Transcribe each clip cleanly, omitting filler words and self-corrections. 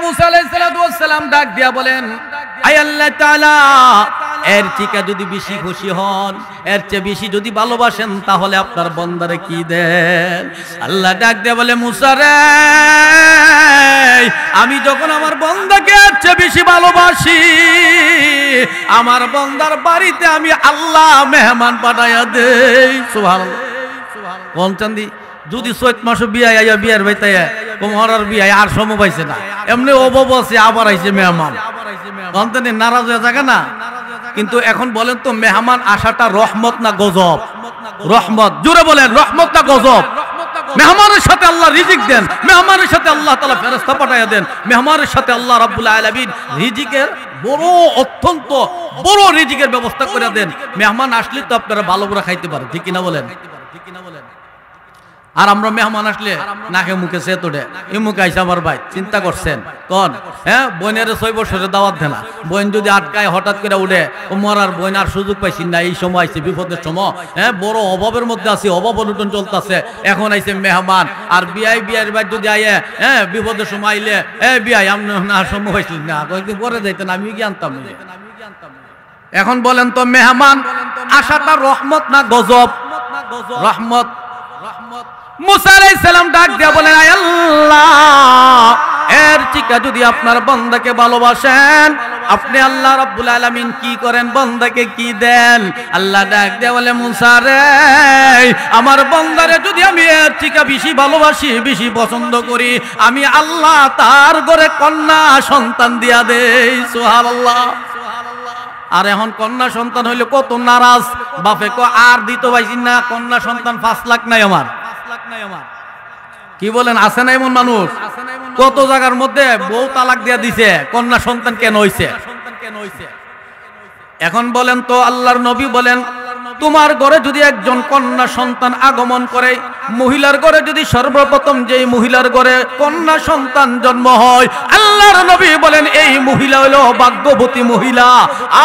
মুসা আলাইহিস সালাম ডাক দিয়া বলেন, আয় আল্লাহ তাআলা, এর থেকে যদি বেশি খুশি হন, এর চেয়ে বেশি যদি ভালোবাসেন, তাহলে আপনার বান্দারে কি দেন? আল্লাহ ডাক দিয়া বলে, মুসা রে, আমি যখন আমার বান্দাকে এর চেয়ে বেশি ভালোবাসি, আমার বান্দার বাড়িতে আমি আল্লাহ মেহমান পাঠাইয়া দেই। সুবহানাল্লাহ। কোন চান্দি যদি চৈত মাসে বিয়ে আইয়া বিয়ার বাইতে কোমরার বিয়ে আর সময় পাইছে না, এমনি অভাব আছে, আবার আইছে মেহমান, অন্তনি নারাজ হয়ে থাকে না। কিন্তু এখন বলেন তো, মেহমান আসাটা রহমত না গজব? রহমত। জোরে বলেন, রহমত না গজব? মেহমানের সাথে আল্লাহ রিজিক দেন, মেহমানের সাথে আল্লাহ তাআলা ফেরেশতা পাঠাইয়া দেন, মেহমানের সাথে আল্লাহ রাব্বুল আলামিন রিজিকের বড়, অত্যন্ত বড় রিজিকের ব্যবস্থা করে দেন। মেহমান আসলে তো আপনারা ভালো করে খাইতে পারেন, ঠিক কিনা বলেন? আর আমরা মেহমান আসলে নাকে মুখে সে তোড়ে, এই মুখে আইসা আমার ভাই, চিন্তা করছেন কোন? হ্যাঁ, বোনের 6 বছরের দাওয়াত দেন না, বোন যদি আটকায় হঠাৎ করে উঠে, ও মরার বোন আর সুযোগ পাইছি না, এই সময় আইছে বিপদের সময়, হ্যাঁ, বড় অভাবের মধ্যে আছি, অভাব অনটন চলতেছে, এখন আইছে মেহমান। আর বিয়ের ভাই যদি আইয়ে, হ্যাঁ, বিপদের সময় আইলে, বিয়াই আপনি না সময় পাইছিলেন না, কয়েকদিন পরে যাইতেন, আমি কি আনতাম? এখন বলেন তো, মেহমান আসাটা রহমত না গজব? রহমত। মুসা আলাইহিস সালাম ডাক দিয়া বলেন, আয় আল্লাহ, এর থেকে যদি আপনার বান্দাকে ভালোবাসেন, আপনি আল্লাহ রাব্বুল আলামিন কি করেন, বান্দাকে কি দেন? আল্লাহ ডাক দিয়া বলে, মুসা রে, আমার বান্দারে যদি আমি এর থেকে বেশি ভালোবাসি, বেশি পছন্দ করি, আমি আল্লাহ তার ঘরে কন্যা সন্তান দিয়া দেই। সুবহানাল্লাহ। আর এখন কন্যা সন্তান হইলে কত নারাজ বাপে, আর দিতে পাইছি না, কন্যা সন্তান 5 লাখ নাই আমার। কি বলেন, আছে না এমন মানুষ? কত জায়গার মধ্যে বউ তালাক দিয়া দিছে, কন্যা সন্তান কেন হইছে? এখন বলেন তো, আল্লাহর নবী বলেন, তোমার ঘরে যদি একজন কন্যা সন্তান আগমন করে, মহিলার ঘরে যদি সর্বপ্রথম যেই মহিলার ঘরে কন্যা সন্তান জন্ম হয়, আল্লাহর নবী বলেন এই মহিলা হলো ভাগ্যবতী মহিলা।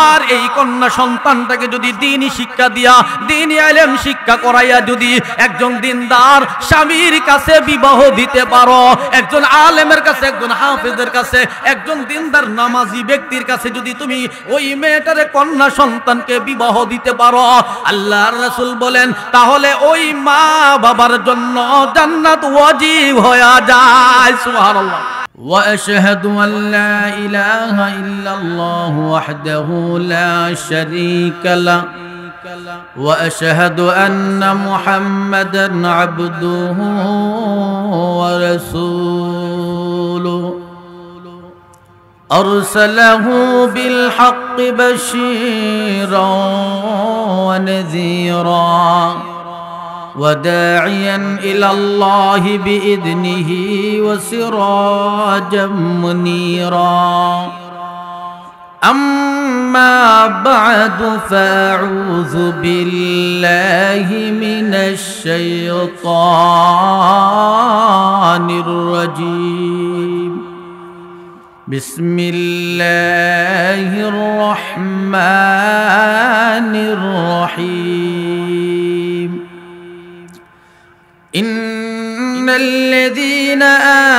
আর এই কন্যা সন্তানটাকে যদি দ্বীনি শিক্ষা দিয়া, দ্বীনি ইলম শিক্ষা করাইয়া যদি একজন দিনদার স্বামীর কাছে বিবাহ দিতে পারো, একজন আলেমের কাছে, একজন হাফেজের কাছে, একজন দিনদার নামাজি ব্যক্তির কাছে যদি তুমি ওই মেয়েটারে কন্যা সন্তানকে বিবাহ দিতে পারো, আল্লাহর রাসূল বলেন, তাহলে ওই মা বাবার জন্য জান্নাত ওয়াজিব হয়ে যায়। সুবহানাল্লাহ। ওয়া আশহাদু আল লা ইলাহা ইল্লাল্লাহু ওয়াহদাহু লা শারীকা লাহু ওয়া আশহাদু আন্না মুহাম্মাদান আবদুহু ওয়া রাসূলুহু أرسله بالحق بشيرا ونذيرا وداعيا إلى الله بإذنه وسراجا منيرا أما بعد فأعوذ بالله من الشيطان الرجيم بسم الله الرحمن الرحيم إن الذين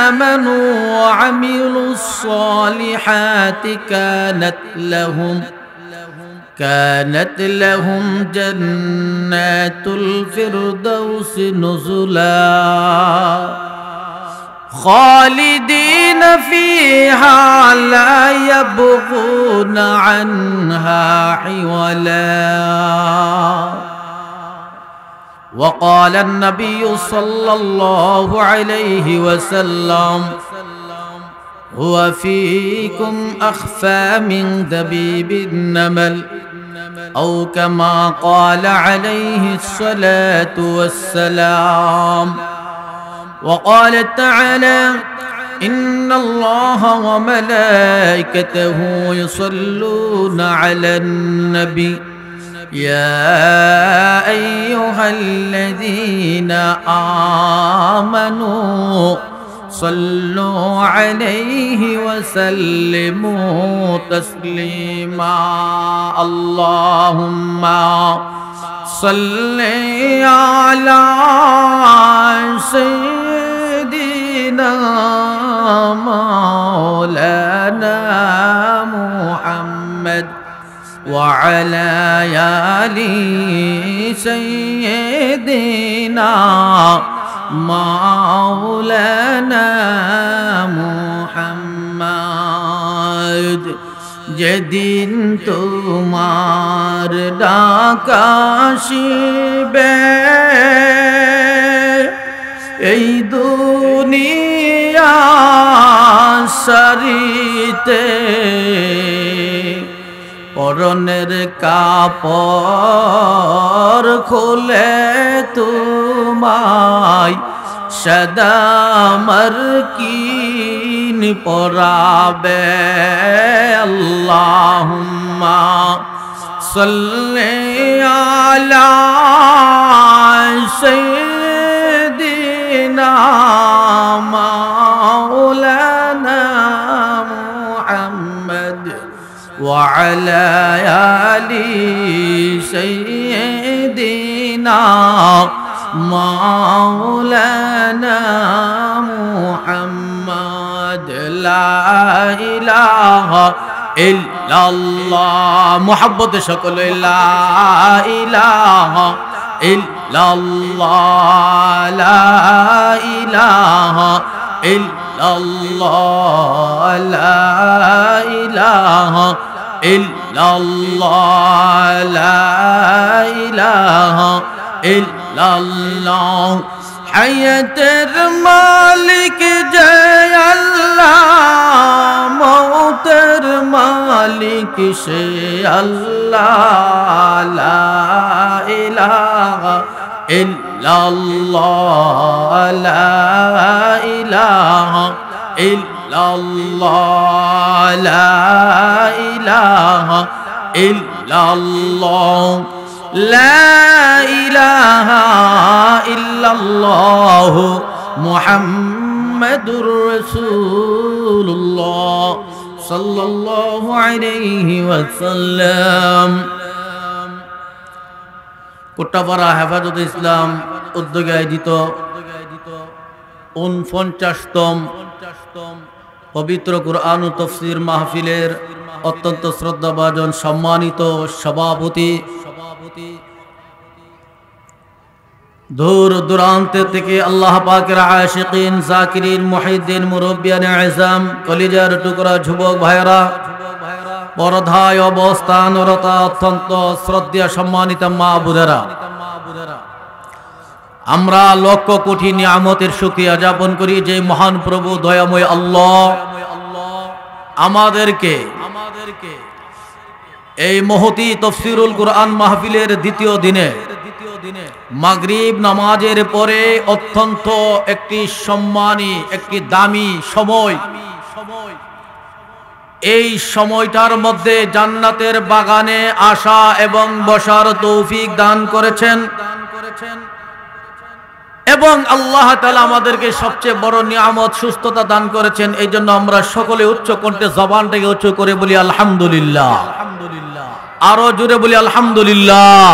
آمنوا وعملوا الصالحات كانت لهم جنات الفردوس نزلا خالدين فيها لا يبغون عنها حولا وقال النبي صلى الله عليه وسلم هو فيكم أخفى من دبيب النمل أو كما قال عليه الصلاة والسلام وقال تعالى إن الله وملائكته يصلون على النبي يا أيها الذين آمنوا صلوا عليه وسلموا تسليما اللهم صل على سيدنا مولانا محمد وعلى آل سيدنا مولانا محمد যেদিন তোমার ডাক আসিবে এই দুনিয়া সারিতে পরনের কাপড় খুলে তোমায় সদা মারকিন পরাবে আল্লাহুম্মা সাল্লি আলা সাইয়্যিদিনা মাওলানা মুহাম্মদ ওয়া আলা আলি সাইয়্যিদিনা مولانا محمد لا إله إلا الله محبت شكل لا إله إلا الله لا إله إلا الله لا إله إلا الله لا إله إلا الله حياة المالك جاي الله موت المالك شي الله لا إله إلا الله لا إله إلا الله لا إله إلا الله لا إله إلا الله محمد رسول الله صلى الله عليه وسلم কোট্টাপাড়া হেফাজত ইসলাম উদ্যোগে আয়োজিত ৪৯তম পবিত্র কুরআন ও তাফসীর মাহফিলের অত্যন্ত শ্রদ্ধাভাজন সম্মানিত সভাপতি দূর দূরান্ত থেকে আল্লাহ পাকের আশিকিন জাকিরিন মুহিদ্দিন মুরব্বিয়ানে আযম কলিজার টুকরা যুবক ভাইরা পরধায় অবস্থানরত অত্যন্ত শ্রদ্ধেয় সম্মানিত মা বোনেরা আমরা লক্ষ কোটি নিয়ামতের শুকরিয়া জ্ঞাপন করি যে মহান প্রভু দয়াময় আল্লাহ আমাদেরকে এই মহতি তাফসীরুল কুরআন মাহফিলের দ্বিতীয় দিনে মাগরিব নামাজের পরে অত্যন্ত একটি সম্মানী একটি দামি সময় এই সময়টার মধ্যে জান্নাতের বাগানে আসা এবং বসার তৌফিক দান করেছেন এবং আল্লাহ তাআলা আমাদেরকে সবচেয়ে বড় নিয়ামত সুস্থতা দান করেছেন। এই জন্য আমরা সকলে উচ্চ কণ্ঠে জবানটাকে উচ্চ করে বলি আলহামদুলিল্লাহ, আরো জোরে বলি আলহামদুলিল্লাহ।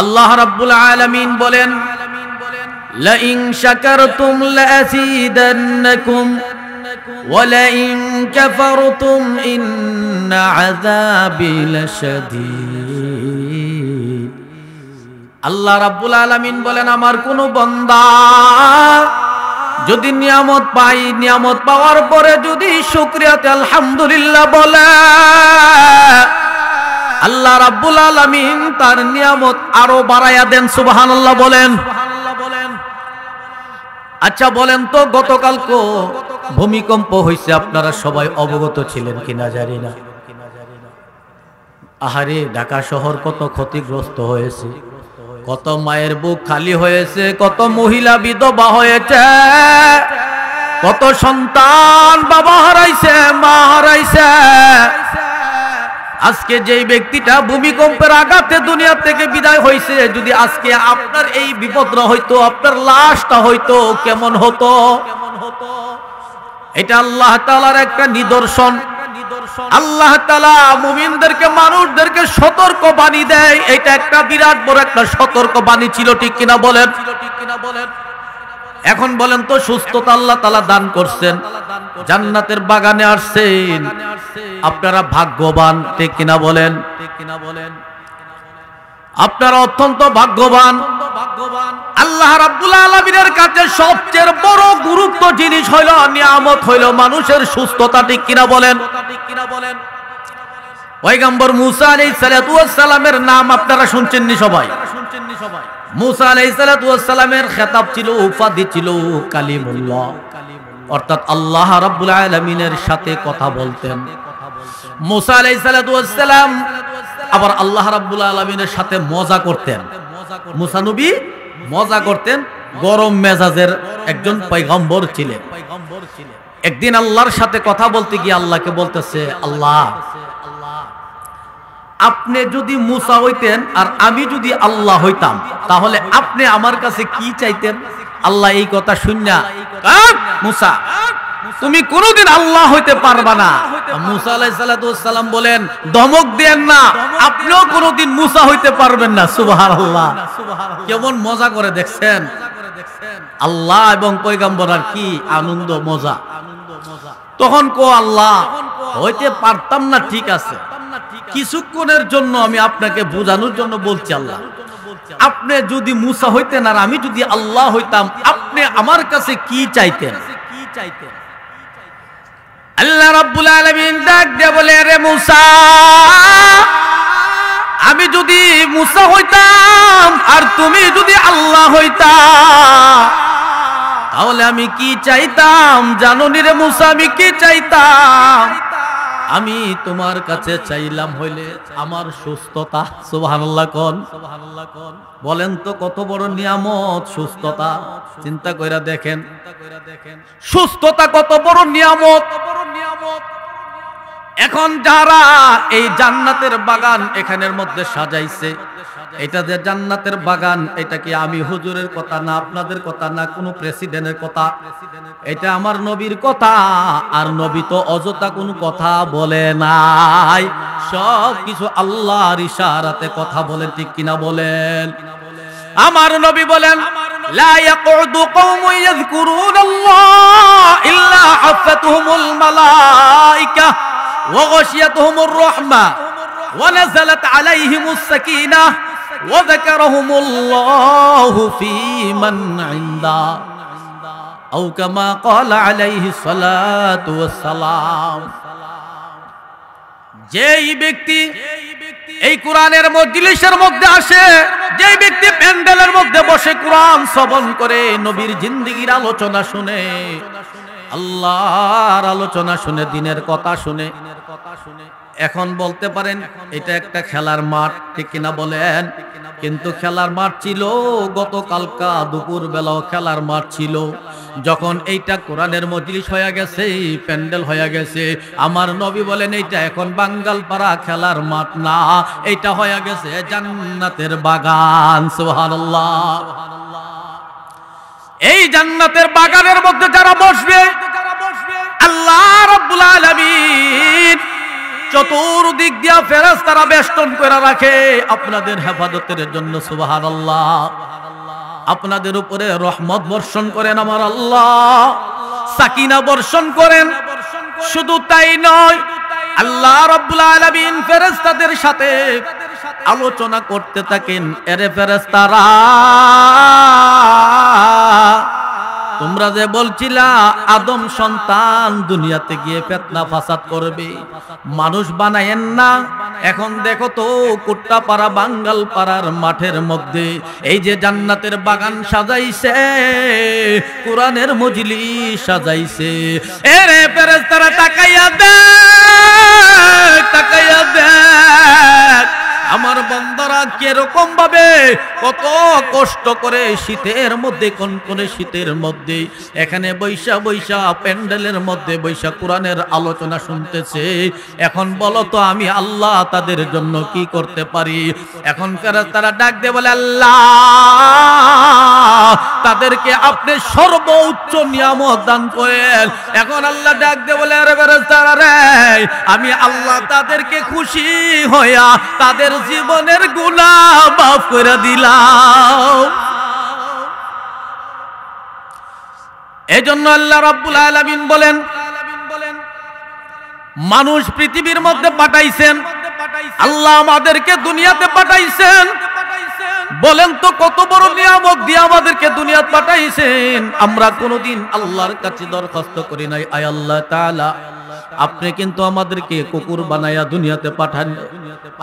আল্লাহ রাব্বুল আলামিন বলেন লা ইন শাকারতুম লাযীদান্নাকুম ওয়া লা ইন কাফারতুম ইন্না আযাবি লাশাদীদ। আল্লাহ রাব্বুল আলামিন বলেন আমার কোন বান্দা যদি নিয়ামত পাই, নিয়ামত পাওয়ার পরে যদি শুকরিয়াতে আলহামদুলিল্লাহ বলে, আল্লাহ রাব্বুল আলামিন তার নিয়ামত আরো বাড়ায়া দেন। সুবহানাল্লাহ বলেন। আচ্ছা বলেন তো গতকালকে ভূমিকম্প হয়েছে, আপনারা সবাই অবগত ছিলেন কিনা জানি না। আহারে ঢাকা শহর কত ক্ষতিগ্রস্ত হয়েছে, কত মায়ের বুক খালি হয়েছে, কত মহিলা বিধবা হয়েছে, কত সন্তান বাবা হারাইছে, মা হারাইছে। আজকে যেই ব্যক্তিটা ভূমিকম্পের আঘাতে দুনিয়া থেকে বিদায় হয়েছে, যদি আজকে আপনার এই বিপদটা হইতো, আপনার লাশটা হইতো, কেমন হতো? এটা আল্লাহ তাআলার একটা নিদর্শন। আল্লাহ তাআলা মুমিনদেরকে, মানুষদেরকে সতর্ক বাণী দেয়। এটা একটা বিরাট বড় একটা সতর্ক বাণী ছিল, ঠিক কিনা বলেন? এখন বলেন তো, সুস্থতা আল্লাহ তাআলা দান করছেন, জান্নাতের বাগানে আসছেন, আপনারা ভাগ্যবান, ঠিক কিনা বলেন? আপনারা অত্যন্ত ভাগ্যবান। আল্লাহ রাব্বুল আলামিনের কাছে সবচেয়ে বড় গুরুত্ব জিনিস হইল, নিয়ামত হইল মানুষের সুস্থতা, ঠিক কিনা বলেন? পয়গম্বর মুসা আলাইহিস সালাতু ওয়াস সালামের নাম আপনারা শুনছেন নি সবাই? মুসা আলাইহিস সালাতু ওয়াস সালামের খেতাব ছিল, উপাধি ছিল কালিমুল্লাহ, অর্থাৎ আল্লাহ রাব্বুল আলামিনের সাথে কথা বলতেন। মুসা আলাইহিস সালাতু ওয়াস সালাম আবার আল্লাহ রাব্বুল আলামিনের সাথে মজা করতেন। মুসা নবী মজা করতেন, গরম মেজাজের একজন পয়গম্বর ছিলেন। একদিন আল্লাহর সাথে কথা বলতে গিয়ে আল্লাহকে বলতেছে, আল্লাহ, আপনি যদি মুসা হইতেন আর আমি যদি আল্লাহ হইতাম, তাহলে আপনি আমার কাছে কি চাইতেন? আল্লাহ এই কথা শুননা, মুসা তুমি কোনোদিন আল্লাহ হইতে পারবা না। মুসা আলাইহিস সালাতু ওয়াস সালাম বলেন, ধমক দেন না, আপনিও কোনোদিন মুসা হইতে পারবেন না। সুবহানাল্লাহ, কেমন মজা করে দেখছেন আল্লাহ এবং পয়গম্বর, আর কি আনন্দ মজা। তখন কো আল্লাহ, হইতে পারতাম না, ঠিক আছে, কিছুক্ষণের জন্য আমি আপনাকে বোঝানোর জন্য বলছি, আল্লাহ আপনি যদি মুসা হইতেন আর আমি যদি আল্লাহ হইতাম, আপনি আমার কাছে কি চাইতেন? আল্লাহ রাব্বুল আলামিন ডাক দিয়ে বলে, রে মুসা, আমি যদি মুসা হইতাম আর তুমি যদি আল্লাহ হইতা, তাহলে আমি কি চাইতাম জানো নি রে মুসা? আমি কি চাইতাম? আমি তোমার কাছে চাইলাম হইলে আমার সুস্থতা। সুবহানাল্লাহ কোন? বলেন তো কত বড় নিয়ামত সুস্থতা, চিন্তা কইরা দেখেন সুস্থতা কত বড় নিয়ামত। এখন যারা এই জান্নাতের বাগান এখানের মধ্যে সাজাইছে, এটা যে জান্নাতের বাগান, এটা কি আমি হুজুরের কথা না, আপনাদের কথা না, কোন প্রেসিডেন্টের কথা, এটা আমার নবীর কথা। আর নবী তো অযথা কোনো কথা বলে নাই, সব কিছু আল্লাহর ইশারাতে কথা বলেন, ঠিক কিনা বলেন? আমার নবী বলেন, লা ইয়াকুদু কওমুন ইয়াযকুরুনাল্লাহ ইল্লা হাফাতুহুমুল মালায়েকা ওয়া গাশিয়াতুহুমুর রাহমা ওয়া নাযালাত আলাইহিমুস সাকিনাহ ওয়া যাকারাহুমুল্লাহু ফী মান ইনদা আও কামা ক্বালা আলাইহিস সালাতু ওয়াস সালাম। যেই ব্যক্তি এই কোরআনের মজলিসের মধ্যে আসে, যেই ব্যক্তি প্যান্ডেলের মধ্যে বসে কোরআন শ্রবণ করে, নবীর জিন্দেগীর আলোচনা শুনে, আল্লাহর আলোচনা শুনে, দিনের কথা শুনে, এখন বলতে পারেন এটা একটা খেলার মাঠ, ঠিক কিনা বলেন? কিন্তু খেলার মাঠ ছিল গতকালকা দুপুর বেলাও খেলার মাঠ ছিল। যখন এইটা কোরআনের মজলিস হয়ে গেছে, প্যান্ডেল হয়ে গেছে, আমার নবী বলেন এইটা এখন বাঙ্গালপাড়া খেলার মাঠ না, এইটা হয়ে গেছে জান্নাতের বাগান। সুবহানাল্লাহ। এই জান্নাতের বাগানের মধ্যে যারা বসবে, আল্লাহ রাব্বুল আলামিন চতুর্দিক দিয়া ফেরেশতারা বেষ্টন করে রাখে আপনাদের হেফাজতের জন্য। সুবহানাল্লাহ। আপনাদের উপরে রহমত বর্ষণ করেন আমার আল্লাহ, সাকিনা বর্ষণ করেন। শুধু তাই নয়, আল্লাহ রাব্বুল আলামিন ফেরেশতাদের সাথে আলোচনা করতে থাকেন, এরে ফেরেশতারা, তোমরা যে বলছিলা আদম সন্তান দুনিয়াতে গিয়ে ফিতনা ফাসাদ করবে, মানুষ বানায়েন না। এখন দেখো তো কুট্টাপাড়া বাঙ্গালপাড়ার মাঠের মধ্যে এই যে জান্নাতের বাগান সাজাইছে, কোরআনের মজলিস সাজাইছে, এরে ফেরেশতারা তাকাইয়া দেখ, তাকাইয়া দেখ আমার বান্দারা কিরকম ভাবে কত কষ্ট করে শীতের মধ্যে, কনকনে শীতের মধ্যে এখানে বৈশা বৈশা প্যান্ডেলের মধ্যে বৈশা কোরআনের আলোচনা শুনতেছে। এখন বলো তো আমি আল্লাহ তাদের জন্য কি করতে পারি? এখন ফেরেশতারা ডাক দিয়ে বলে, আল্লাহ তাদেরকে আপনি সর্বোচ্চ নিয়ামত দান করেন। এখন আল্লাহ ডাক দিয়ে বলে, আরে ফেরেশতারা রে, আমি আল্লাহ তাদেরকে খুশি হইয়া তাদের জীবনের গুনাহ মাফ করে দিলাম। এজন্য আল্লাহ রাব্বুল আলামিন বলেন, মানুষ পৃথিবীর মধ্যে পাঠাইছেন, আল্লাহ আমাদেরকে দুনিয়াতে পাঠাইছেন। বলেন তো কত বড় নিয়ামত দিয়ে আমাদেরকে দুনিয়াতে পাঠাইছেন। আমরা কোনোদিন আল্লাহর কাছে দরখাস্ত করি নাই, আয় আল্লাহ তাআলা আপনি কিন্তু আমাদেরকে কুকুর বানায়া দুনিয়াতে পাঠান,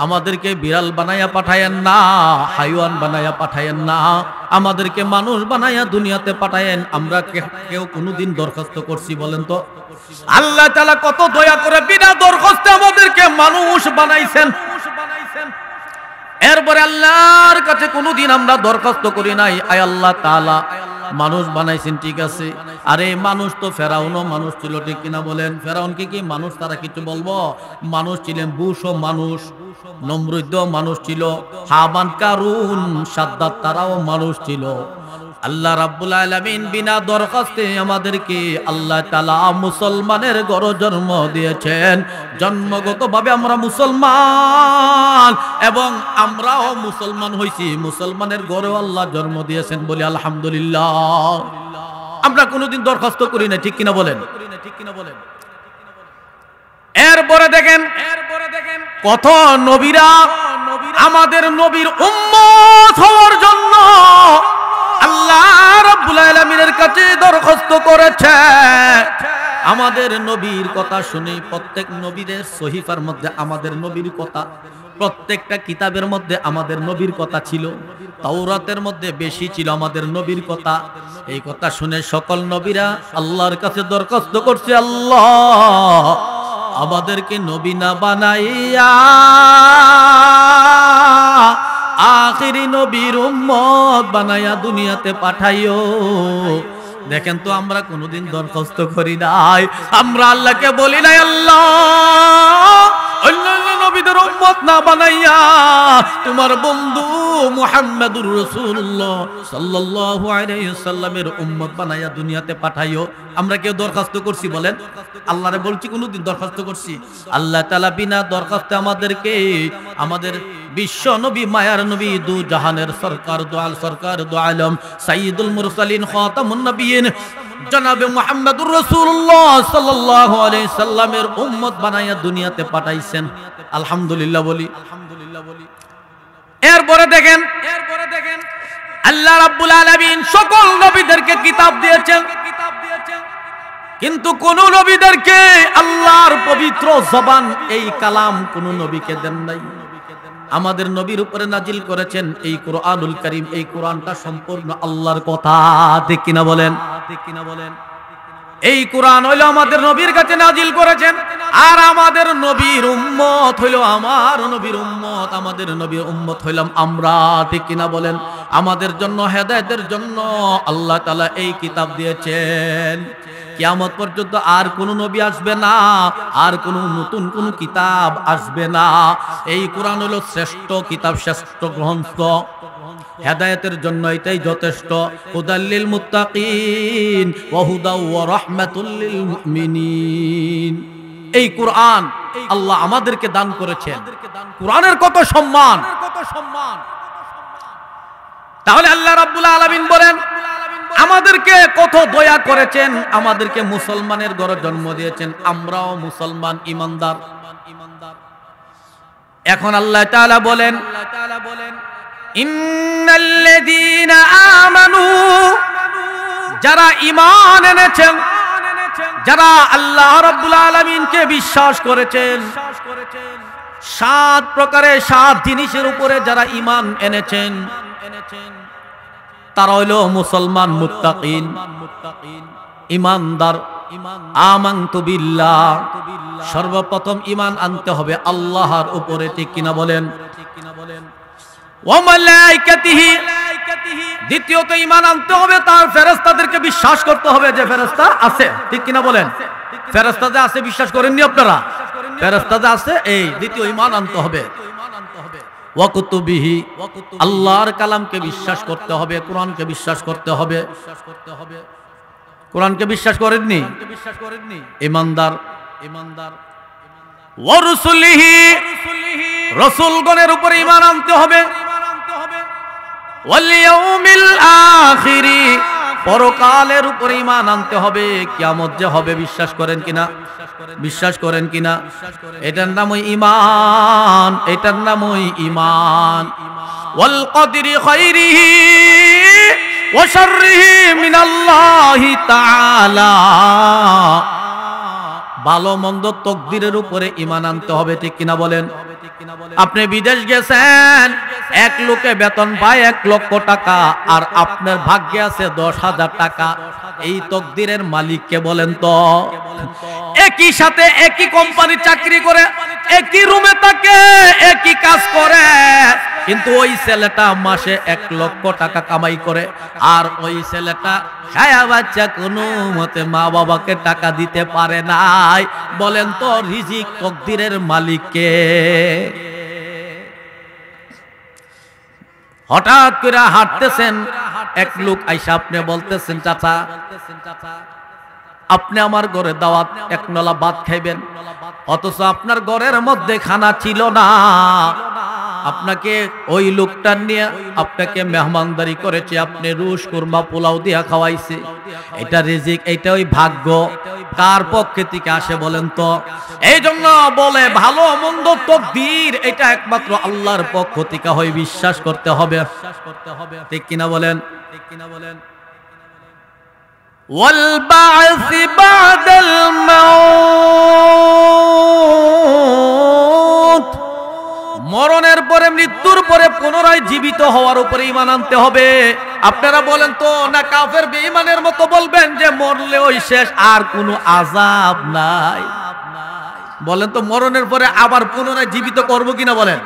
আমাদেরকে বিড়াল বানায়া পাঠায়েন না, হাইওয়ান বানায়া পাঠায়েন না, আমাদেরকে মানুষ বানায়া দুনিয়াতে পাঠায়েন। আমরা কেউ কোনোদিন দরখাস্ত করছি বলেন তো? আল্লাহ তাআলা কত দয়া করে বিনা দরখাস্তে আমাদেরকে মানুষ বানাইছেন। এরপরে আল্লাহর কাছে কোনোদিন আমরা দরখাস্ত করি নাই, আয় আল্লাহ তাআলা মানুষ বানাইছেন, ঠিক আছে। আরে মানুষ তো ফেরাউনও মানুষ ছিল, ঠিক কিনা বলেন? ফেরাউনকে কি মানুষ তারা কিছু বলবো? মানুষ ছিলেন, বুশও মানুষ, নমরুদও মানুষ ছিল, হামান, কারুন, সাদ্দাত তারাও মানুষ ছিল। আল্লাহ রাব্বুল আলামিন বিনা দরখাস্তে আমাদেরকে আল্লাহ তাআলা মুসলমানের ঘরে জন্ম দিয়েছেন। জন্মগতভাবে আমরা মুসলমান এবং আমরাও মুসলমান হইছি, মুসলমানের ঘরেও আল্লাহ জন্ম দিয়েছেন বলি আলহামদুলিল্লাহ। আমরা কোনোদিন দরখাস্ত করি না, ঠিক কিনা বলেন? এরপরে দেখেন কত নবীরা আমাদের নবীর উম্মত হওয়ার জন্য আল্লাহ রাব্বুল আলামিনের কাছে দরখাস্ত করেছে। আমাদের নবীর কথা শুনে প্রত্যেক নবীদের সহিফার মধ্যে আমাদের নবীর কথা, প্রত্যেকটা কিতাবের মধ্যে আমাদের নবীর কথা ছিল। তাওরাতের মধ্যে বেশি ছিল আমাদের নবীর কথা। এই কথা শুনে সকল নবীরা আল্লাহর কাছে দরখাস্ত করছে, আল্লাহ আমাদেরকে নবী না বানাইয়া আখিরি নবীর উম্মত বানায়া দুনিয়াতে পাঠাইও। দেখেন তো আমরা কোনোদিন দরখাস্ত করি নাই, আমরা আল্লাহকে বলি নাই আল্লাহ অন্যান্য নবীদের উম্মত না বানাইয়া তোমার বন্ধু মুহাম্মদুর রাসূলুল্লাহ সাল্লাল্লাহু আলাইহি ওয়াসাল্লামের উম্মত বানাইয়া দুনিয়াতে পাঠাইও। আমরা কেউ দরখাস্ত করছি বলেন? আল্লাহরে বলছি কোনোদিন দরখাস্ত করছি? আল্লাহ তাআলা বিনা দরখাস্তে আমাদেরকে আমাদের বিশ্ব নবী, মায়ার নবী, দু জাহানের সরকার, দু আল সরকার, দু আলম, সাইয়্যিদুল মুরসালিন, খাতামুন নবিয়্যিন জনাবে মুহাম্মদুর রাসূলুল্লাহ সাল্লাল্লাহু আলাইহি সাল্লামের উম্মত বানাইয়া দুনিয়াতে পাঠাইছেন। আলহামদুলিল্লাহ বলি। এরপরে দেখেন আল্লাহ রাব্বুল আলামিন সকল নবীদেরকে কিতাব দিয়েছেন, কিন্তু কোন নবীদেরকে আল্লাহর পবিত্র জবান, এই কালাম কোন নবীকে দেন নাই। আমাদের নবীর উপরে নাজিল করেছেন এই কোরআনুল কারীম। এই কোরআনটা সম্পূর্ণ আল্লাহর কথা, ঠিক কিনা বলেন? এই কোরআন হইলো আমাদের নবীর কাছে নাজিল করেছেন, আর আমাদের নবীর উম্মত হইলো আমার নবীর উম্মত, আমাদের নবীর উম্মত হইলাম আমরা, ঠিক কিনা বলেন? আমাদের জন্য হেদায়েতের জন্য আল্লাহ তাআলা এই কিতাব দিয়েছেন। কিয়ামত পর্যন্ত আর কোন নবী আসবে না, আর কোন নতুন কোন কিতাব আসবে না। এই কোরআন হলো শ্রেষ্ঠ কিতাব, শ্রেষ্ঠ গ্রন্থ। হেদায়েতের জন্য এটাই যথেষ্ট। হুদাল্লিল মুত্তাকিন ওয়া হুদা ওয়া রাহমাতুল লিল মুমিনিন। এই কোরআন আল্লাহ আমাদেরকে দান করেছেন। কোরআনের কত সম্মান! তাহলে আল্লাহ রাব্বুল আলামিন বলেন আমাদেরকে কত দয়া করেছেন, আমাদেরকে মুসলমানের ঘরে জন্ম দিয়েছেন, আমরাও মুসলমান, ঈমানদার। এখন আল্লাহ তাআলা বলেন ইন্নাল্লাযীনা আমানু, যারা ঈমান এনেছেন, যারা আল্লাহ রাব্বুল আলামিনকে বিশ্বাস করেছেন, 7 প্রকারের 7 জিনিসের উপরে যারা ঈমান এনেছেন তারা হইল মুসলমান, মুত্তাকিন, ঈমানদার। আমানতু বিল্লাহ, সর্বপ্রথম ঈমান আনতে হবে আল্লাহর উপরে, ঠিক কিনা বলেন? ওয়া মালাইকাতিহি, দ্বিতীয়ত ঈমান আনতে হবে তার ফেরেশতাদেরকে বিশ্বাস করতে হবে যে ফেরেশতা আছে, ঠিক কিনা বলেন? ফেরেশতা যে আছে বিশ্বাস করেননি আপনারা? ফেরেশতা যে আছে, এই দ্বিতীয় ঈমান আনতে হবে। ওয়া কুতুবিহি, আল্লাহর কালামকে বিশ্বাস করতে হবে, কোরআনকে বিশ্বাস করতে হবে। কোরআনকে বিশ্বাস করেননি? ঈমানদার। ওয়া রুসুলিহি, রাসূলগণের উপরে ঈমান আনতে হবে। ওয়াল ইয়াউমিল আখিরি, পরকালের উপরে ঈমান আনতে হবে, কিয়ামত যে হবে বিশ্বাস করেন কিনা? বিশ্বাস করেন কিনা? এটার নামই ঈমান, এটার নামই ঈমান। ওয়াল কদরি খায়রিহি ওয়া শাররিহি মিনাল্লাহি তাআলা, ভালো মন্দ তকদিরের উপরে ঈমান আনতে হবে, ঠিক কিনা বলেন? আপনি বিদেশ গেছেন, এক লোকে বেতন পায় 1 লক্ষ টাকা, আর আপনার ভাগ্যে আছে 10,000 টাকা, এই তকদিরের মালিককে বলেন তো? একই সাথে একই কোম্পানি চাকরি করে, একই রুমে থাকে, একই কাজ করে, কিন্তু ওই ছেলেটা মাসে 1 লক্ষ টাকা কামাই করে, আর ওই ছেলেটা খায়া বাচ্চা কোনো মতে মা বাবাকে টাকা দিতে পারে নাই। বলেন তো রিজিক তকদিরের মালিককে? হঠাৎ করে হাঁটতেছেন, এক লোক আইসা আপনি বলতেছেন, চাচা আপনি আমার ঘরে দাওয়াত, 1 নলা ভাত খাইবেন, অথচ আপনার ঘরের মধ্যে খানা ছিল না। আপনাকে ওই লোকটা নিয়ে আপনাকে মেহমানদারি করেছে, আপনি রুশ কুরমা পোলাও দিয়া খাওয়াইছে। এটা রিজিক, এটা ওই ভাগ্য কার পক্ষে থেকে আসে বলেন তো? এই জন্য বলে ভালো মন্দ তকদির এটা একমাত্র আল্লাহর পক্ষ থেকে হয়, বিশ্বাস করতে হবে, ঠিক কিনা বলেন? ঠিক কিনা বলেন? ওয়াল বা'স বা'দাল মাউত, মরণের পরে, মৃত্যুর পরে পুনরায় জীবিত হওয়ার উপরে ঈমান আনতে হবে। আপনারা বলেন তো, না কাফের বেঈমানের মতো বলবেন যে মরলে ওই শেষ, আর কোনো আযাব নাই? বলেন তো মরণের পরে আবার পুনরায় জীবিত করব কিনা বলেন?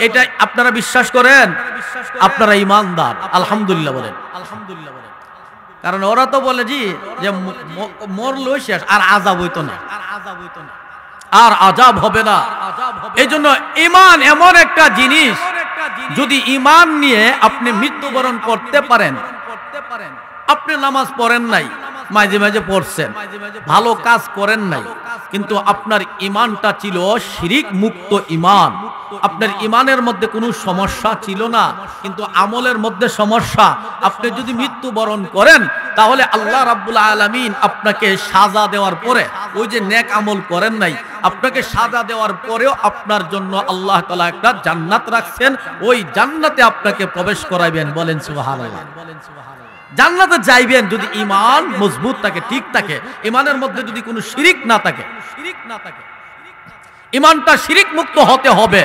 এটা আপনারা বিশ্বাস করেন? আপনারা ঈমানদার, আলহামদুলিল্লাহ বলেন, আলহামদুলিল্লাহ বলেন। কারণ ওরা তো বলে জি যে মরলে ওই শেষ, আর আযাব হইতো না, আর আযাব হইতো না, আর আযাব হবে না। এই জন্য ঈমান এমন একটা জিনিস, যদি ঈমান নিয়ে আপনি মৃত্যুবরণ করতে পারেন, আপনি নামাজ পড়েন নাই, মাঝে মাঝে পড়ছেন, ভালো কাজ করেন নাই, কিন্তু আপনার ঈমানটা ছিল শিরিক মুক্ত ঈমান, আপনার ঈমানের মধ্যে কোনো সমস্যা ছিল না, কিন্তু আমলের মধ্যে সমস্যা। আপনি যদি মৃত্যুবরণ করেন, তাহলে আল্লাহ রাব্বুল আলামিন আপনাকে সাজা দেওয়ার পরে, ওই যে নেক আমল করেন নাই, আপনাকে সাজা দেওয়ার পরেও আপনার জন্য আল্লাহ তাআলা একটা জান্নাত রাখছেন, ওই জান্নাতে আপনাকে প্রবেশ করাইবেন। বলেন সুবহানাল্লাহ। জান্নাতে যাইবেন যদি ঈমান মজবুত থাকে, ঠিক থাকে, ঈমানের মধ্যে যদি কোনো শিরিক না থাকে, ঈমানটা শিরিক মুক্ত হতে হবে।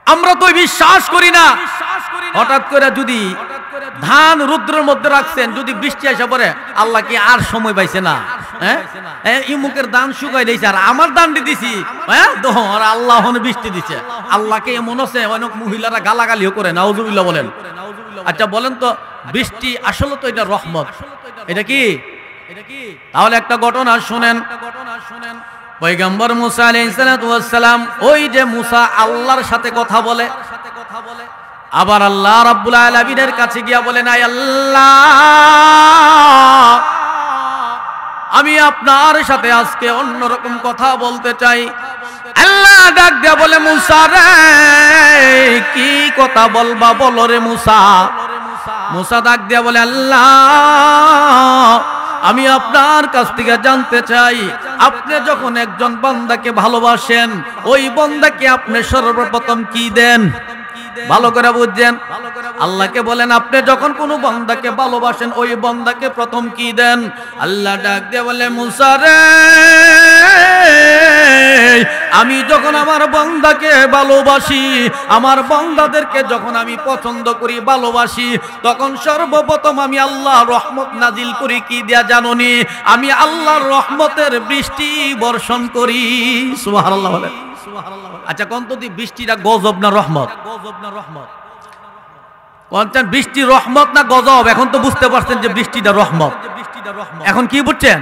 আমরা তো বিশ্বাস করি না, হঠাৎ করে যদি ধান রুদ্রের মধ্যে রাখছেন, যদি বৃষ্টি আসে পড়ে, আল্লাহ কি আর সময় পাইছে না? ইমুকের দান শুকাই দিয়েছে, আর আমার দান দিছি, আর আল্লাহ বৃষ্টি দিচ্ছে। আল্লাহকে এমন আছে, অনেক মহিলারা গালাগালিও করে, নাউজুবিল্লাহ বলেন। আচ্ছা বলেন তো, বৃষ্টি আসলে তো এটা রহমত, এটা কি? তাহলে একটা ঘটনা শুনেন। পয়গম্বর মুসা আলাইহিস সালাতু ওয়াস সালাম, ওই যে মুসা আল্লাহর সাথে কথা বলে, আবার আল্লাহ রাব্বুল আলামিনের কাছে গিয়া বলেন, আয় আল্লাহ, আমি আপনার সাথে আজকে অন্যরকম কথা বলতে চাই। আল্লাহ ডাক দিয়া বলে, মুসা রে, কি কথা বলবা বলো রে মুসা। মুসা ডাক দিয়া বলে, আল্লাহ, আমি আপনার কাছ থেকে জানতে চাই, আপনি যখন একজন বান্দাকে ভালোবাসেন, ওই বান্দাকে আপনি সর্বপ্রথম কি দেন? ভালো করে বুঝছেন? আল্লাহকে বলেন, আপনি যখন কোনো বান্দাকে ভালোবাসেন, ওই বান্দাকে প্রথম কি দেন? আল্লাহ ডাক দিয়ে বলে, মুসা রে, আমি যখন আমার বান্দাকে ভালোবাসি, আমার বান্দাদেরকে যখন আমি পছন্দ করি, ভালোবাসি, তখন সর্বপ্রথম আমি আল্লাহ রহমত নাজিল করি। কি দিয়া জানোনি? আমি আল্লাহর রহমতের বৃষ্টি বর্ষণ করি। সুবহানাল্লাহ বলেন। আচ্ছা কোন তো বৃষ্টিটা গজব না রহমত? কোনটা বৃষ্টি রহমত না গজব? এখন তো বুঝতে পারছেন যে বৃষ্টিটা রহমত। এখন কি বুঝছেন?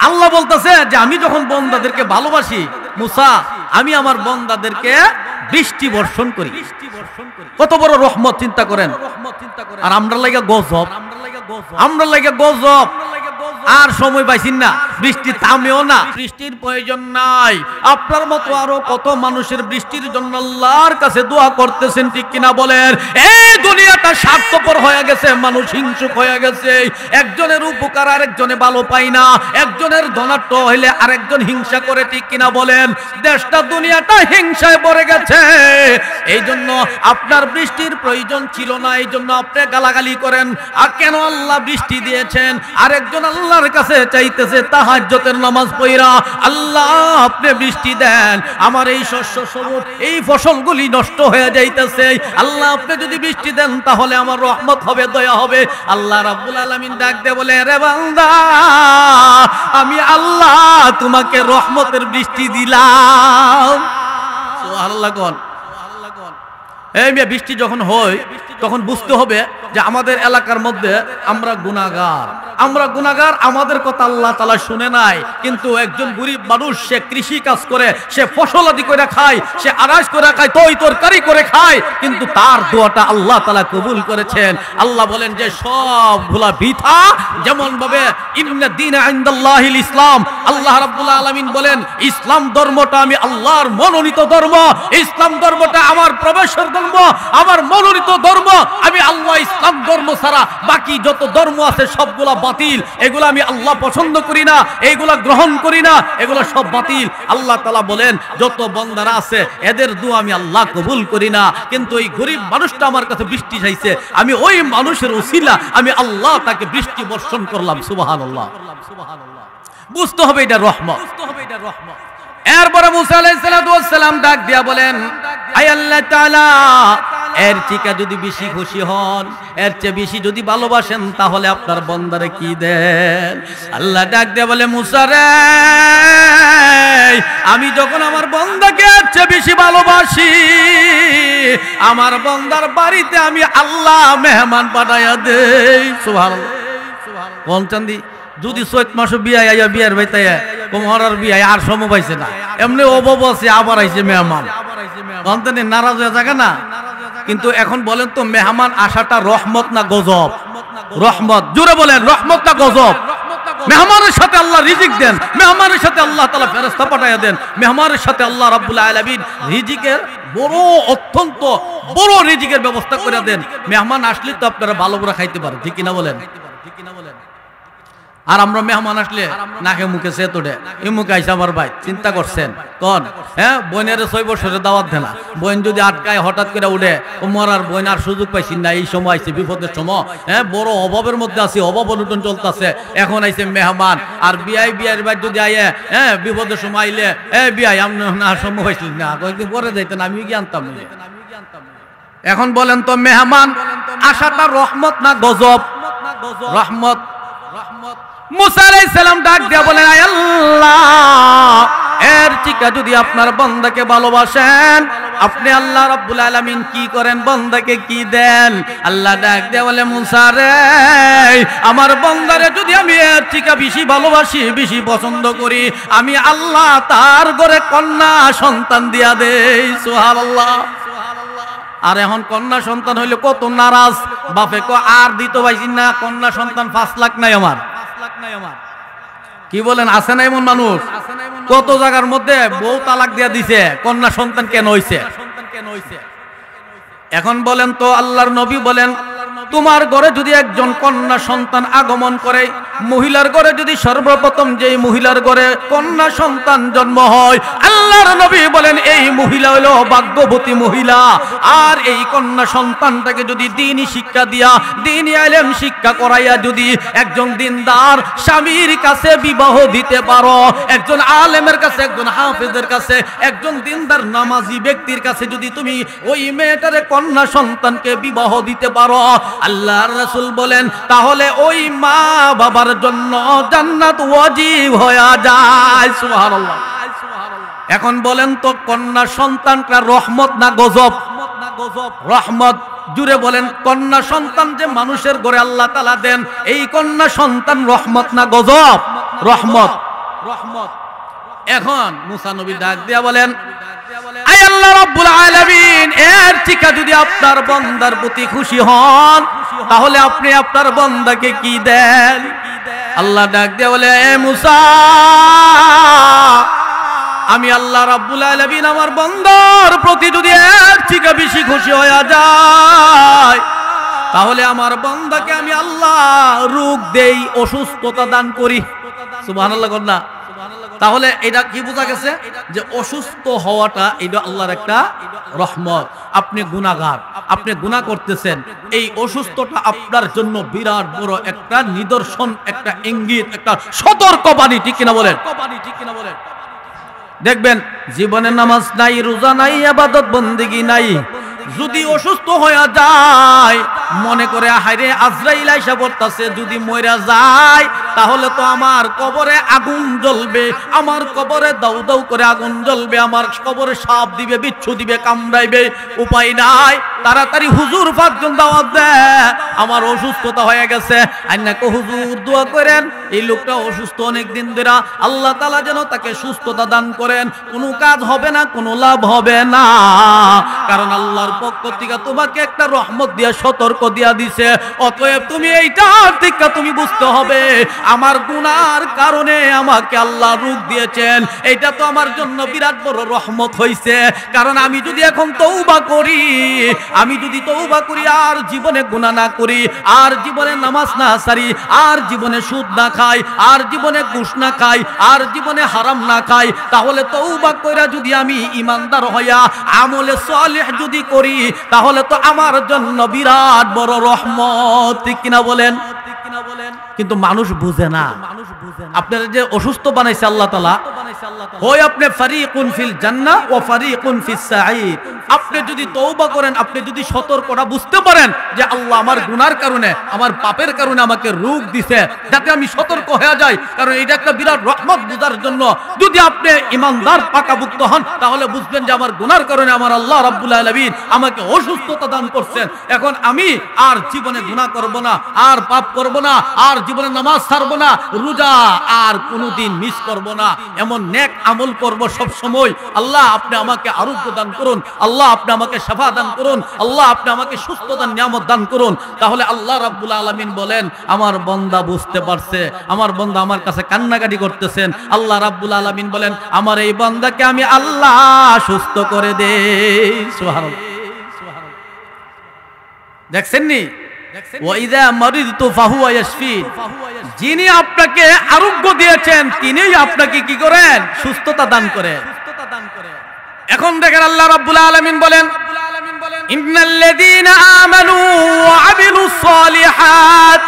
আল্লাহ বলতেছে যে আমি যখন বান্দাদেরকে ভালোবাসি, মুসা, আমি আমার বান্দাদেরকে বৃষ্টি বর্ষণ করি। কত বড় রহমত চিন্তা করেন। আর আমরা লাগা গজব, আমরা লাগা গজব, আর সময় পাইছি না। বৃষ্টি থামেও না, বৃষ্টির প্রয়োজন নাই। আপনার মতো আরো কত মানুষের বৃষ্টির জন্য আল্লাহর কাছে দোয়া করতেছেন, ঠিক কিনা বলেন? এই দুনিয়াটা স্বার্থপর হয়ে গেছে, মানুষ হিংসুক হয়ে গেছে। একজনের উপকার আরেকজনে ভালো পায় না, একজনের ধনাঢ্য হইলে আরেকজন হিংসা করে, ঠিক কিনা বলেন? দেশটা দুনিয়াটা হিংসায় ভরে গেছে। এই জন্য আপনার বৃষ্টির প্রয়োজন ছিল না, এই জন্য আপনি গালাগালি করেন। আর কেন আল্লাহ বৃষ্টি দিয়েছেন? আরেকজন আল্লাহর কাছে চাইতেছে তাহাজ্জুদের নামাজ পড়া, আল্লাহ আপনি বৃষ্টি দেন, আমার এই শস্য সবুজ এই ফসলগুলি নষ্ট হয়ে যাইতেছে, আল্লাহ আপনি যদি বৃষ্টি দেন তাহলে আমার রহমত হবে, দয়া হবে। আল্লাহ রাব্বুল আলামিন ডাক দিয়ে বলে, রে বান্দা, আমি আল্লাহ তোমাকে রহমতের বৃষ্টি দিলাম। সুবহানাল্লাহ। কোন এই মেয়ে বৃষ্টি যখন হয় তখন বুঝতে হবে যে আমাদের এলাকার মধ্যে আমরা গুনাহগার, আমাদের কথা আল্লাহ তাআলা শুনে নাই। কিন্তু একজন গরিব মানুষ, সে কৃষি কাজ করে, সে ফসলাদি করে খায়, সে আনাজ করে খায়, তরকারি করে খায়, কিন্তু তার দোয়াটা আল্লাহ তাআলা কবুল করেছেন। আল্লাহ বলেন যে সবগুলা বৃথা। যেমন ভাবে ইন্না দীনা ইনদাল্লাহিল ইসলাম, আল্লাহ রাব্বুল আলামিন বলেন ইসলাম ধর্মটা আমি আল্লাহর মনোনীত ধর্ম, ইসলাম ধর্মটা আমার প্রবেশের ধর্ম, আমার মনোনীত ধর্ম। আমি আল্লাহ ইসলাম ধর্ম ছাড়া বাকি যত ধর্ম আছে সবগুলা বাতিল, এগুলো আমি আল্লাহ পছন্দ করি না, এইগুলা গ্রহণ করি না, এগুলো সব বাতিল। আল্লাহ তাআলা বলেন যত বান্দারা আছে এদের দোয়া আমি আল্লাহ কবুল করি না। কিন্তু এই গরিব মানুষটা আমার কাছে বৃষ্টি চাইছে, আমি ওই মানুষের ওসিলা আমি আল্লাহ তাকে বৃষ্টি বর্ষণ করলাম। সুবহানাল্লাহ। বুঝতে হবে এটা রহমত। এরপরে মুসা আলাইহিস সালাম ডাক দিয়া বলেন, আয় আল্লাহ তাআলা, এর থেকে যদি বেশি খুশি হন, এর চেয়ে বেশি যদি ভালোবাসেন, তাহলে আপনার বান্দারে কি দেন? আল্লাহ ডাক দিয়ে বলে, মুসা রে, আমি যখন আমার বান্দাকে এর চেয়ে বেশি ভালোবাসি, আমার বান্দার বাড়িতে আমি আল্লাহ মেহমান পাঠাইয়া দেই। সুবহানাল্লাহ। কোন চান্দি যদি চৈত মাসে বিয়ায় আইয়া বিয়ার বাইতে কোমরার বিয়ায় আর সময় পাইছে না, এমনি অভাব আছে, আবার আইছে মেহমান, অন্তনে নারাজ হয়ে থাকে না। কিন্তু এখন বলেন তো, মেহমান আসাটা রহমত না গজব? রহমত। জোরে বলেন, রহমত না গজব? মেহমানের সাথে আল্লাহ রিজিক দেন, মেহমানের সাথে আল্লাহ তাআলা ফেরেশতা পাঠাইয়া দেন, মেহমানের সাথে আল্লাহ রাব্বুল আলামিন রিজিকের বড়, অত্যন্ত বড় রিজিকের ব্যবস্থা করে দেন। মেহমান আসলে তো আপনারা ভালো করে খাইতে পারেন, ঠিক কিনা বলেন? আর আমরা মেহমান আসলে নাকে মুখে সে তোড়ে, ইমুকে আইসা আমার ভাই, চিন্তা করছেন কোন? হ্যাঁ, বোনের 6 বছরের দাওয়াত দেনা, বোন যদি আটকায় হঠাৎ করে উঠে, ও মরার বোন আর সুযোগ পাইছি না, এই সময় আইছে বিপদের সময়, হ্যাঁ, বড় অভাবের মধ্যে আছি, অভাব অনটন চলতেছে, এখন আইছে মেহমান। আর বিয়ার ভাই যদি আইয়ে, হ্যাঁ, বিপদের সময় আইলে, বিয়াই আমি না সময় পাইছিলেন না, কয়েকদিন পরে যাইতেন, আমি কি আনতাম না। এখন বলেন তো, মেহমান আসাটা রহমত না গজব? রহমত। মুসা আলাইহিস সালাম ডাক দিয়া বলেন, আয় আল্লাহ, এর থেকে যদি আপনার বান্দাকে ভালোবাসেন, আপনি আল্লাহ রাব্বুল আলামিন কি করেন, বান্দাকে কি দেন? আল্লাহ ডাক দিয়া বলে, মুসা রে, আমার বান্দারে যদি আমি এর থেকে বেশি ভালোবাসি, বেশি পছন্দ করি, আমি আল্লাহ তার ঘরে কন্যা সন্তান দিয়া দেই। সুবহানাল্লাহ। আর এখন কন্যা সন্তান হইলে কত নারাজ, বাপে কো আর দিতে পাইছি না, কন্যা সন্তান 5 লাখ নাই আমার। কি বলেন, আছে না এমন মানুষ? কত জায়গার মধ্যে বউ তালাক দিয়া দিছে, কন্যা সন্তান কেন হইছে? এখন বলেন তো, আল্লাহর নবী বলেন, তোমার ঘরে যদি একজন কন্যা সন্তান আগমন করে, মহিলার ঘরে যদি সর্বপ্রথম যেই মহিলার ঘরে কন্যা সন্তান জন্ম হয়, আল্লাহর নবী বলেন এই মহিলা হলো ভাগ্যবতী মহিলা। আর এই কন্যা সন্তানটাকে যদি দ্বীনি শিক্ষা দিয়া, দ্বীনি ইলম শিক্ষা করাইয়া যদি একজন দিনদার স্বামীর কাছে বিবাহ দিতে পারো, একজন আলেমের কাছে, একজন হাফেজের কাছে, একজন দিনদার নামাজি ব্যক্তির কাছে যদি তুমি ওই মেয়েটারে কন্যা সন্তানকে বিবাহ দিতে পারো, আল্লাহর রাসূল বলেন তাহলে ওই মা বাবার জন্য জান্নাত ওয়াজিব হয়ে যায়। সুবহানাল্লাহ। এখন বলেন তো, কন্যা সন্তানটা রহমত না গজব? রহমত। জুড়ে বলেন, কন্যা সন্তান যে মানুষের ঘরে আল্লাহ তাআলা দেন, এই কন্যা সন্তান রহমত না গজব? রহমত। রহমত। এখন মুসা নবী ডাক দিয়া বলেন, আয় আল্লাহ রাব্বুল আলামিন, এর থেকে যদি আপনার বান্দার প্রতি খুশি হন, তাহলে আপনি আপনার বান্দাকে কি দেন? আল্লাহ ডাক দিয়ে বলে, এ মুসা, আমি আল্লাহ রাব্বুল আলামিন আমার বান্দার প্রতি যদি এর থেকে বেশি খুশি হয়ে যায়, তাহলে আমার বান্দাকে আমি আল্লাহ রোগ দেই, অসুস্থতা দান করি। সুবহানাল্লাহ কর না। তাহলে এটা কি বোঝা গেছে যে অসুস্থ হওয়াটা এটা আল্লাহর একটা রহমত। আপনি গুনাহগার, আপনি গুনাহ করতেছেন, এই অসুস্থতা আপনার জন্য বিরাট বড় একটা নিদর্শন, একটা ইঙ্গিত, একটা সতর্কবাণী। ঠিক কিনা বলেন? দেখবেন জীবনে নামাজ নাই, রোজা নাই, ইবাদত বন্দেগী নাই, যদি অসুস্থ হয়ে যায় মনে করে হায়রে আজরাইল আইসা পড়তাছে, যদি মইরা যায় তাহলে তো আমার কবরে আগুন জ্বলবে, আমার কবরে দাউ দাউ করে আগুন জ্বলবে, আমার কবরে সাপ দিবে, বিচ্ছু দিবে, কামড়াইবে, উপায় নাই, তাড়াতাড়ি হুজুর পাকজন দাওয়াত দেয়, আমার অসুস্থতা হয়ে গেছে, আইনাকে হুজুর দোয়া করেন, এই লোকটা অসুস্থ অনেক দিন ধরে, আল্লাহ তাআলা যেন তাকে সুস্থতা দান করেন। কোনো কাজ হবে না, কোনো লাভ হবে না, কারণ আল্লাহর পক্ষ থেকে তোমাকে একটা রহমত দিয়া সতর্ক দিয়া দিছে। অতএব তুমি এইটার থেকে তুমি বুঝতে হবে আমার গুনার কারণে আমাকে আল্লাহ রোগ দিয়েছেন, এটা তো আমার জন্য বিরাট বড় রহমত হইছে। কারণ আমি যদি এখন তওবা করি, আমি যদি তওবা করি, আর জীবনে গুনাহ না করি, আর জীবনে নামাজ না ছাড়ি, আর জীবনে সুদ না খাই, আর জীবনে ঘুষ না খাই, আর জীবনে হারাম না খাই, তাহলে তওবা কইরা যদি আমি ঈমানদার হইয়া আমলে সালেহ যদি করি, তাহলে তো আমার জন্য বিরাট বড় রহমত। ঠিক কিনা বলেন? কিন্তু মানুষ বুঝে না। আপনারা যে অসুস্থ বানাইছে আল্লাহ তাআলা, হয় আপনি ফারিকুন ফিল জান্নাহ ওয়া ফারিকুন ফিস সাঈদ। আপনি যদি তওবা করেন, আপনি যদি সতর্কতা বুঝতে পারেন যে আল্লাহ আমার গুনার কারণে, আমার পাপের কারণে আমাকে রোগ দিছে, যাতে আমি সতর্ক হয়ে যাই, কারণ এটা একটা বিরাট রহমত বুঝার জন্য। যদি আপনি ঈমানদার পাকাভুক্ত হন, তাহলে বুঝবেন যে আমার গুনার কারণে আমার আল্লাহ রাব্বুল আলামিন আমাকে অসুস্থতা দান করছেন। এখন আমি আর জীবনে গুনাহ করব না, আর পাপ করব না, আর জীবনে নামাজ ছাড়ব না, রোজা আর কোনোদিন মিস করব না, এমন নেক আমল করব সব সময়। আল্লাহ আপনি আমাকে আরোগ্য দান করুন, আল্লাহ আপনি আমাকে শিফা দান করুন, আল্লাহ আপনি আমাকে সুস্থতার নিয়ামত দান করুন। তাহলে আল্লাহ রাব্বুল আলামিন বলেন আমার বান্দা বুঝতে পারছে, আমার বান্দা আমার কাছে কান্নাকাটি করতেছেন। আল্লাহ রাব্বুল আলামিন বলেন আমার এই বান্দাকে আমি আল্লাহ সুস্থ করে দেই। সুবহানাল্লাহ। দেখছেন নি? ওয়াইদা মারিদতু ফাহুয়া ইয়াশফি। যিনি আপনাকে আরোগ্য দিয়েছেন তিনিই আপনাকে কি করেন? সুস্থতা দান করেন। এখন দেখেন আল্লাহ রাব্বুল আলামিন বলেন ইন্নাল্লাযীনা আমানু ওয়া আমিলুস সালিহাত।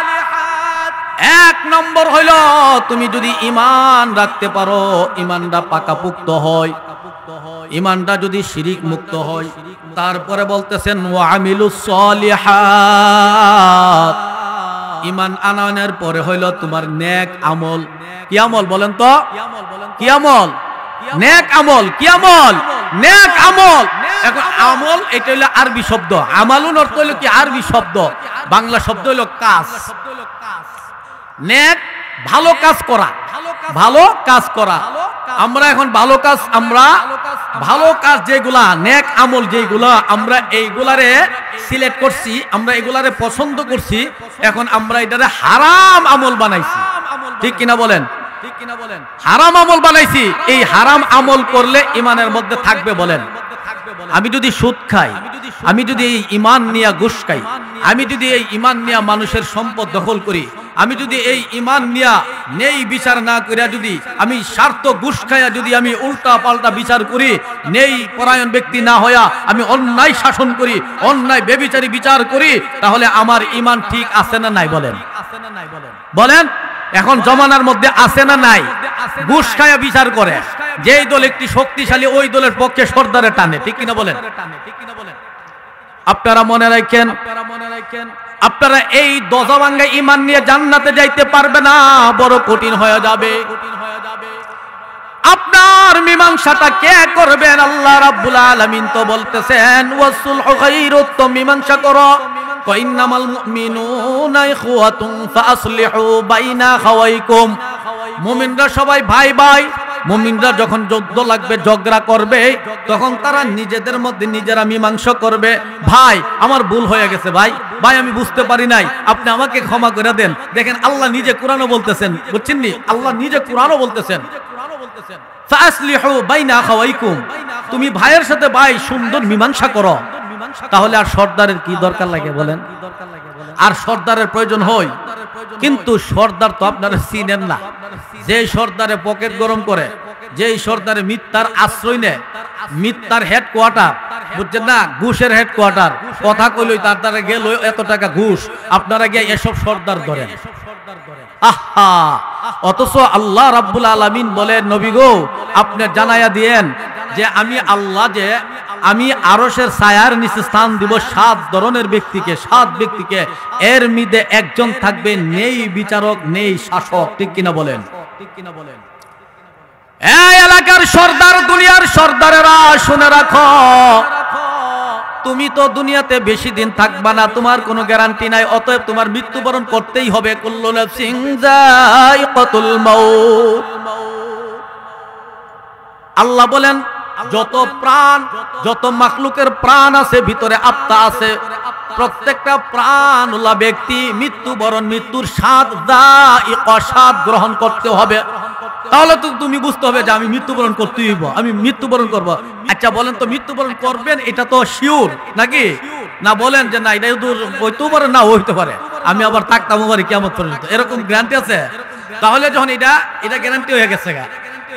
এক নম্বর হইল তুমি যদি ঈমান রাখতে পারো, ঈমানটা পাকাপোক্ত হয়, ঈমানটা যদি শিরিক মুক্ত হয়, তারপরে বলতেছেন ওয়া আমিলুস সালিহাত। ঈমান আনয়নের পরে হইল তোমার নেক আমল। কি আমল বলেন তো? কি আমল? নেক আমল। কি আমল? নেক আমল। এখন আমল এটা হইল আরবি শব্দ, আমালুন অর্থ হইল কি? আরবি শব্দ, বাংলা শব্দ হইল কাজ। নেক ভালো কাজ করা, ভালো কাজ করা। আমরা এখন ভালো কাজ, আমরা ভালো কাজ যেগুলা, নেক আমল যেগুলা, আমরা এইগুলারে সিলেক্ট করছি, আমরা এগুলারে পছন্দ করছি, এখন আমরা এটারে হারাম আমল বানাইছি। ঠিক কিনা বলেন? হারাম আমল বানাইছি। এই হারাম আমল করলে ঈমানের মধ্যে থাকবে বলেন? আমি যদি সুদ খাই, আমি যদি এই ঈমান নিয়ে ঘুষ খাই, আমি যদি এই ঈমান নিয়ে মানুষের সম্পদ দখল করি, আমি যদি এই ঈমান নিয়া নেই বিচার না করিয়া যদি আমি স্বার্থ ঘুষ খাইয়া যদি আমি উল্টা পাল্টা বিচার করি, নেই পরায়ণ ব্যক্তি না হইয়া আমি অন্যায় শাসন করি, অন্যায় বেবিচারী বিচার করি, তাহলে আমার ঈমান ঠিক আছে না নাই বলেন? বলেন এখন জমানার মধ্যে আছে না নাই? ঘুষ খাইয়া বিচার করে, যেই দল একটি শক্তিশালী ওই দলের পক্ষে সর্দারে টানে। ঠিক কিনা বলেন? আপনারা মনে রাখেন, আপনারা এই দজাভাঙ্গা ঈমান নিয়ে জান্নাতে যাইতে পারবে না, বড় কঠিন হয়ে যাবে। আপনার মীমাংসাটা কে করবেন? আল্লাহ রাব্বুল আলামিন তো বলতেছেন ওয়াসুলহু খায়রুত, তো মীমাংসা করো। ইন্নামাল মুমিনুনা ইখওয়াতুন ফাসলিহু বাইনা খাওয়াইকুম। মুমিনরা সবাই ভাই ভাই, মুমিনরা যখন যুদ্ধ লাগবে, ঝগড়া করবে, তখন তারা নিজেদের মধ্যে নিজেরা মীমাংসা করবে। ভাই আমার ভুল হয়ে গেছে, ভাই আমি বুঝতে পারি নাই, আপনি আমাকে ক্ষমা করে দেন। দেখেন আল্লাহ নিজে কোরআনও বলতেছেন, বুঝছেন নি? আল্লাহ নিজে কোরআনও বলতেছেন, ফাসলিহু বাইনা আখাওয়াইকুম, তুমি ভাইয়ের সাথে ভাই সুন্দর মীমাংসা করো। তাহলে আর সর্দারের কি দরকার লাগে বলেন? আর সর্দারের প্রয়োজন হয়? কিন্তু সর্দার তো আপনারা চিনেন না। যে সর্দারে পকেট গরম করে, যেই সর্দারে মিথ্যার আশ্রয় নেয়, মিথ্যার হেডকোয়ার্টার, বুঝছেন না, ঘুষের হেডকোয়ার্টার, কথা কইলই তার দ্বারা গেল এত টাকা ঘুষ, আপনারা গিয়ে এসব সর্দার ধরেন। আহা, অথচ আল্লাহ রাব্বুল আলামিন বলেন, নবী গো আপনি জানাইয়া দিয়েন যে আমি আল্লাহ, যে আমি আরশের ছায়ার নিচে স্থান দিব 7 ধরনের ব্যক্তিকে, 7 ব্যক্তিকে। এর মধ্যে একজন থাকবে নেই বিচারক, নেই শাসক। ঠিক কিনা বলেন? এই এলাকার সর্দার, দুনিয়ার সর্দারেরা শুনে রাখো, তুমি তো দুনিয়াতে বেশি দিন থাকবা না, তোমার কোনো গ্যারান্টি নাই। অতএব তোমার মৃত্যুবরণ করতেই হবে। কুল্লু নাফসিন যায়িকাতুল মাউত। আল্লাহ বলেন যত প্রাণ, যত মাখলুকের প্রাণ আছে, ভিতরে আত্মা আছে, প্রত্যেকটা প্রাণওয়ালা ব্যক্তি মৃত্যুবরণ, মৃত্যুর স্বাদ গ্রহণ করতে হবে। তাহলে তো তুমি বুঝতে হবে যে আমি মৃত্যুবরণ করতেই হইব, আমি মৃত্যুবরণ করব। আচ্ছা বলেন তো, মৃত্যুবরণ করবেন এটা তো শিওর নাকি? না বলেন যে না এটা হইতেও পারে, না হইতে পারে, আমি আবার থাকতাম পারি কিয়ামত পর্যন্ত, এরকম গ্যারান্টি আছে? তাহলে যখন এটা গ্যারান্টি হয়ে গেছে গা,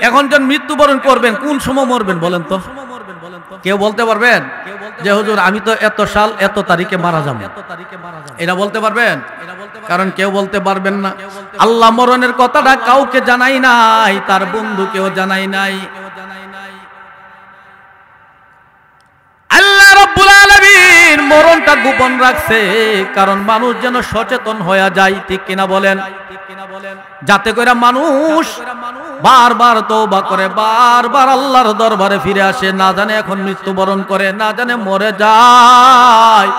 এখন যখন মৃত্যুবরণ করবেন কোন সময় মরবেন বলেন তো? কেউ বলতে পারবেন যে হুজুর আমি তো এত সাল এত তারিখে মারা যাব, এটা বলতে পারবেন? কারণ কেউ বলতে পারবেন না। আল্লাহ মরণের কথাটা কাউকে জানাই নাই, তার বন্ধুকেও জানাই নাই। আল্লাহ রাব্বুল আলামিন মরণটা গোপন রাখছে, কারণ মানুষ যেন সচেতন হয়ে যায়। ঠিক কিনা বলেন? যাতে করে মানুষ বারবার তওবা করে, বারবার আল্লাহর দরবারে ফিরে আসে, না জানে এখন মৃত্যুবরণ করে, না জানে মরে যায়।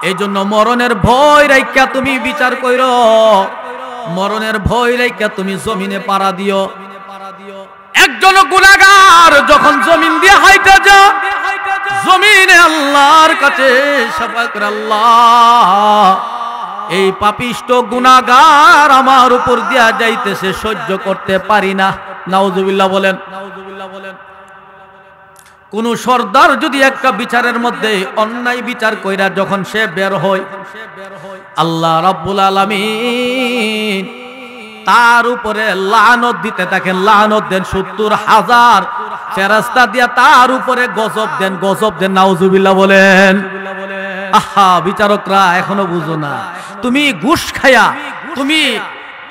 এই জন্য মরণের ভয় রাইখা তুমি বিচার কইরো, মরণের ভয় রাইখা তুমি জমিনে পাড়া দিও। একজন গুনাহগার যখন জমিন দিয়ে হাইটা যায়, জমিনে আল্লাহর কাছে শাফাত করে, আল্লাহ এই পাপিষ্ট গুনাহগার আমার উপর দিয়া যাইতেছে, সহ্য করতে পারি না। নাউজুবিল্লাহ বলেন। কোন সর্দার যদি একটা বিচারের মধ্যে অন্যায় বিচার কইরা যখন সে বের হয়, আল্লাহ রাব্বুল আলামিন তার উপরে লানত দিতে থাকেন, লানত দেন 70,000 ফেরেশতা দিয়া তার উপরে গজব দেন, গজব দেন। নাউজুবিল্লাহ বলেন। আহা, বিচারকরা এখনো বুঝো না, তুমি ঘুষ খায়া তুমি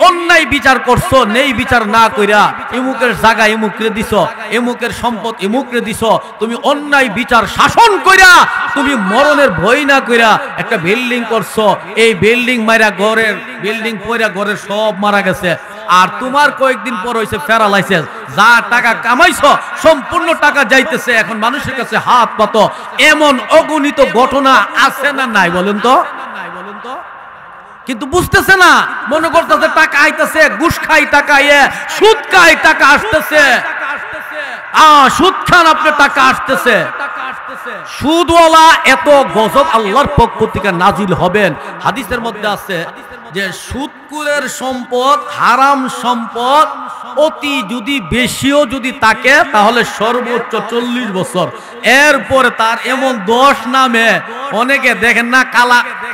অন্যায় বিচার করছো, নেই বিচার না কইরা এমুকের জায়গা এমুকরে দিছো, এমুকের সম্পদ এমুকরে দিছো, তুমি অন্যায় বিচার শাসন কইরা তুমি মরণের ভয় না কইরা একটা বিল্ডিং করছো, এই বিল্ডিং মাইরা ঘরের বিল্ডিং পয়রা ঘরের সব মারা গেছে, আর তোমার কয়েকদিন পর হইছে প্যারালাইসিস, যা টাকা কামাইছো সম্পূর্ণ টাকা যাইতেছে, এখন মানুষের কাছে হাত পাতো। এমন অগণিত ঘটনা আছে না নাই বলেন তো? কিন্তু বুঝতেছে না, মনে করতেছে টাকা আইতেছে, ঘুষ খাই টাকা, সুদ খাই টাকা আসতেছে, সুদ খান আপনি টাকা আসতেছে। সুদওয়ালা এত গজব আল্লাহর পক্ষ থেকে নাজিল হবেন। হাদিসের মধ্যে আছে যে সুদখোরের সম্পদ, হারাম সম্পদ অতি যদি বেশিও যদি থাকে তাহলে সর্বোচ্চ 40 বছর। এরপরে তার এমন দোষ নামে, অনেকে দেখেন না,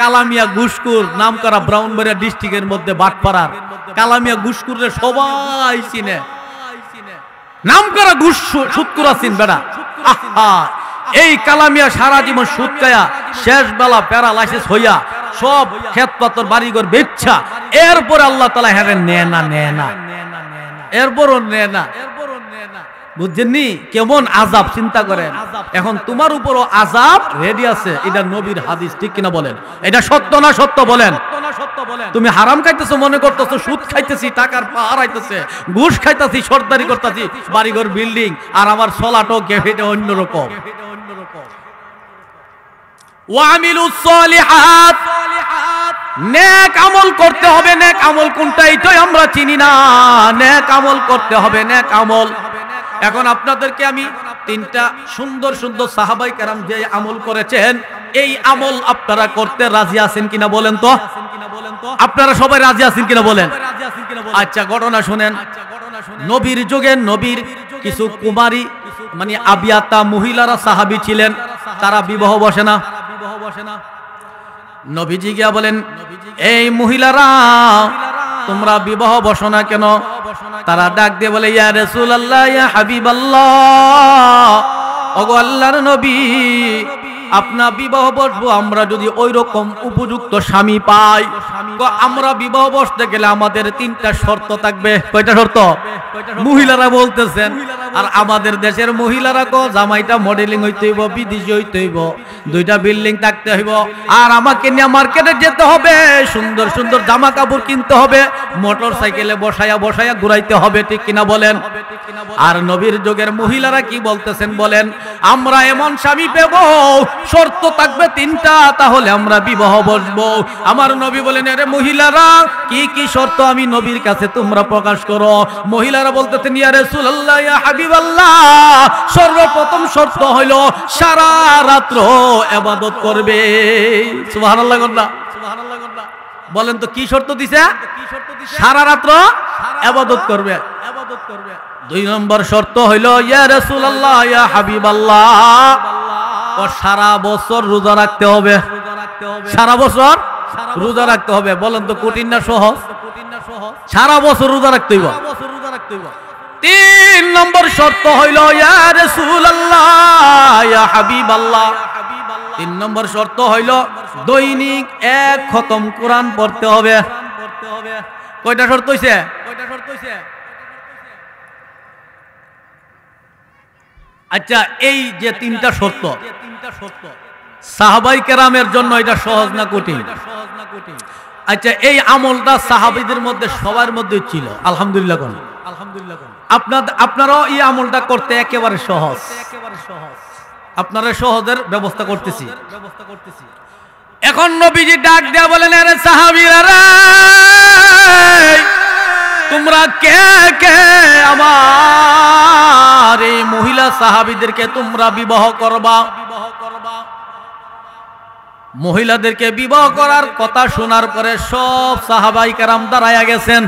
কালামিয়া ঘুষখোর নাম করা ব্রাহ্মণবাড়িয়া ডিস্ট্রিক্টের মধ্যে বাটপাড়ার কালামিয়া ঘুষখোরে সবাই চিনে, নাম করা সুদখোর আছেন বেটা। আহা, এই কালামিয়া সারা জীবন সুদ খায়া শেষ বেলা প্যারালাইসিস হইয়া সব ক্ষেত পাতর বাড়িঘর বেচ্ছা, এরপরে আল্লাহ তাআলা হেরেন নেয় না, এরপরও নেয় না। বুঝছেননি কেমন আযাব? চিন্তা করেন। এখন তোমার উপরও আযাব রেডি আছে, এটা নবীর হাদিস। ঠিক কিনা বলেন? এটা সত্য না সত্য বলেন? তুমি হারাম খাইতেছো, মনে করতেছো সুদ খাইতেছি, টাকার পাহাড় আইতেছে, ঘুষ খাইতেছি, সর্দারি করতেছি, বাড়িঘর বিল্ডিং, আর আমার চলাটো গেফেটে অন্যরকম। ওয়ামিলুস সালিহাত, নেক আমল করতে হবে। নেক আমল কোনটা এটাই আমরা চিনি না। নেক আমল করতে হবে, নেক আমল। এখন আপনাদেরকে আমি তিনটা সুন্দর সুন্দর সাহাবাই কেরাম যে আমল করেছেন, এই আমল আপনারা করতে রাজি আছেন কিনা বলেন তো? আপনারা সবাই রাজি আছেন কিনা বলেন? আচ্ছা, ঘটনা শুনেন। নবীর যুগে নবীর কিছু কুমারী মানে আবিয়াতা মহিলারা সাহাবী ছিলেন, তারা বিবাহ বসে না। নবীজি গিয়া বলেন, এই মহিলারা তোমরা বিবাহ বসো না কেন? তারা ডাক দিয়ে বলে, ইয়া রাসূলুল্লাহ, ইয়া হাবিবাল্লাহ, ওগো আল্লাহর নবী, আপনা বিবাহ বসবো আমরা যদি ওই রকম উপযুক্ত স্বামী পাই। আমরা বিবাহ বসতে গেলে আমাদের তিনটা শর্ত থাকবে। কয়টা শর্ত? মহিলারা বলতেছেন। আর আমাদের দেশের মহিলারা কো জামাইটা মডেলিং হইতে হইব, বিদেশি হইতে হইব, দুইটা বিল্ডিং থাকতে হইব, আর আমাকে নিয়ে মার্কেটে যেতে হবে, সুন্দর সুন্দর জামা কাপড় কিনতে হবে, মোটর সাইকেলে বসায়া বসায়া ঘুরাইতে হবে। ঠিক কিনা বলেন? আর নবীর যুগের মহিলারা কি বলতেছেন বলেন, আমরা এমন স্বামী পেব, শর্ত থাকবে তিনটা, তাহলে আমরা বিবাহ বসবো। আমার নবী বলেন, আরে মহিলারা কি কি শর্ত আমি নবীর কাছে তোমরা প্রকাশ করো। মহিলারা বলতেছেন, ইয়া রাসূলুল্লাহ, ইয়া হাবিবাল্লাহ, সর্বপ্রথম শর্ত হইল সারা রাত্র ইবাদত করবে। সুবহানাল্লাহ। বলেন তো কি শর্ত দিছে? সারা রাত্র ইবাদত করবে। 2 নম্বর শর্ত হইল, ইয়া রাসূলুল্লাহ, ইয়া হাবিবাল্লাহ, ও সারা বছর রোজা রাখতে হবে। সারা বছর রোজা রাখতে হবে। বলেন তো কঠিন না সহজ? সারা বছর রোজা রাখতে হইব। 3 নম্বর শর্ত হইল, ইয়া রাসূলুল্লাহ, ইয়া হাবিবাল্লাহ, 3 নম্বর শর্ত হইল দৈনিক 1 খতম কোরআন পড়তে হবে। কয়টা শর্ত হইছে? আচ্ছা, এই যে 3টা শর্ত সাহাবাই কেরামের জন্য এটা সহজ না কঠিন? আচ্ছা, এই আমলটা সাহাবীদের মধ্যে সবার মধ্যে ছিল। আলহামদুলিল্লাহ। আপনারাও এই আমলটা করতে একেবারে সহজ। আপনারা সহজের ব্যবস্থা করতেছি। এখন নবীজি ডাক দেয়া বলেন, আরে সাহাবীরা রে, তোমরা কে কে আমার এই মহিলা সাহাবীদেরকে তোমরা বিবাহ করবা? মহিলাদেরকে বিবাহ করার কথা শোনার পরে সব সাহাবাই কেরাম দাঁড়ায়া গেছেন।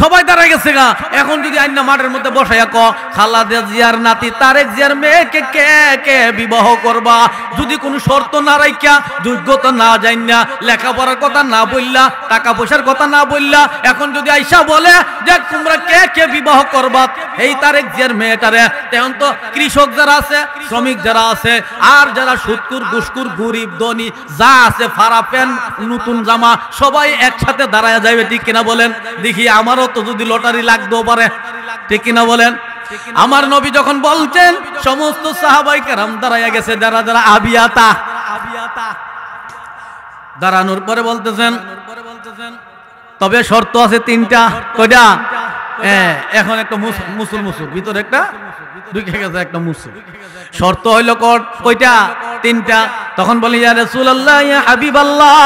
সবাই দাঁড়ায় গেছে গা। এখন যদি আইনা মাঠের মধ্যে বসাইয়া ক খালেদা জিয়ার নাতি তারেক জিয়ার মেয়েকে কে কে বিবাহ করবা, যদি কোনো শর্ত না রাইখা, যোগ্যতা না জানিনা, লেখাপড়ার কথা না বললা, টাকা পয়সার কথা না বললা, এখন যদি আইসা বলে যে তোমরা কে কে বিবাহ করবা এই তারেক জিয়ার মেয়েটারে, তখন তো কৃষক যারা আছে, শ্রমিক যারা আছে, আর যারা সুৎকুর ঘুষকুর গরিব ধনী যা আছে, ফারা প্যান নতুন জামা সবাই একসাথে দাঁড়ায় যাবে। ঠিক কিনা বলেন? দেখি আমারও তো যদি লটারি লাগতেও পারে। ঠিক কিনা বলেন? আমার নবী যখন বলছেন, সমস্ত সাহাবাই কেরাম দাঁড়াইয়া গেছে, যারা যারা আবিয়াতা। দাঁড়ানোর পরে বলতেছেন, তবে শর্ত আছে 3টা। কয়টা? এখন একটা মুসুর ভিতরে একটা ঢুকে গেছে একটা মুসুর। শর্ত হইল কয়টা? 3টা। তখন বলি, ইয়া রাসূলুল্লাহ, ইয়া হাবিবাল্লাহ,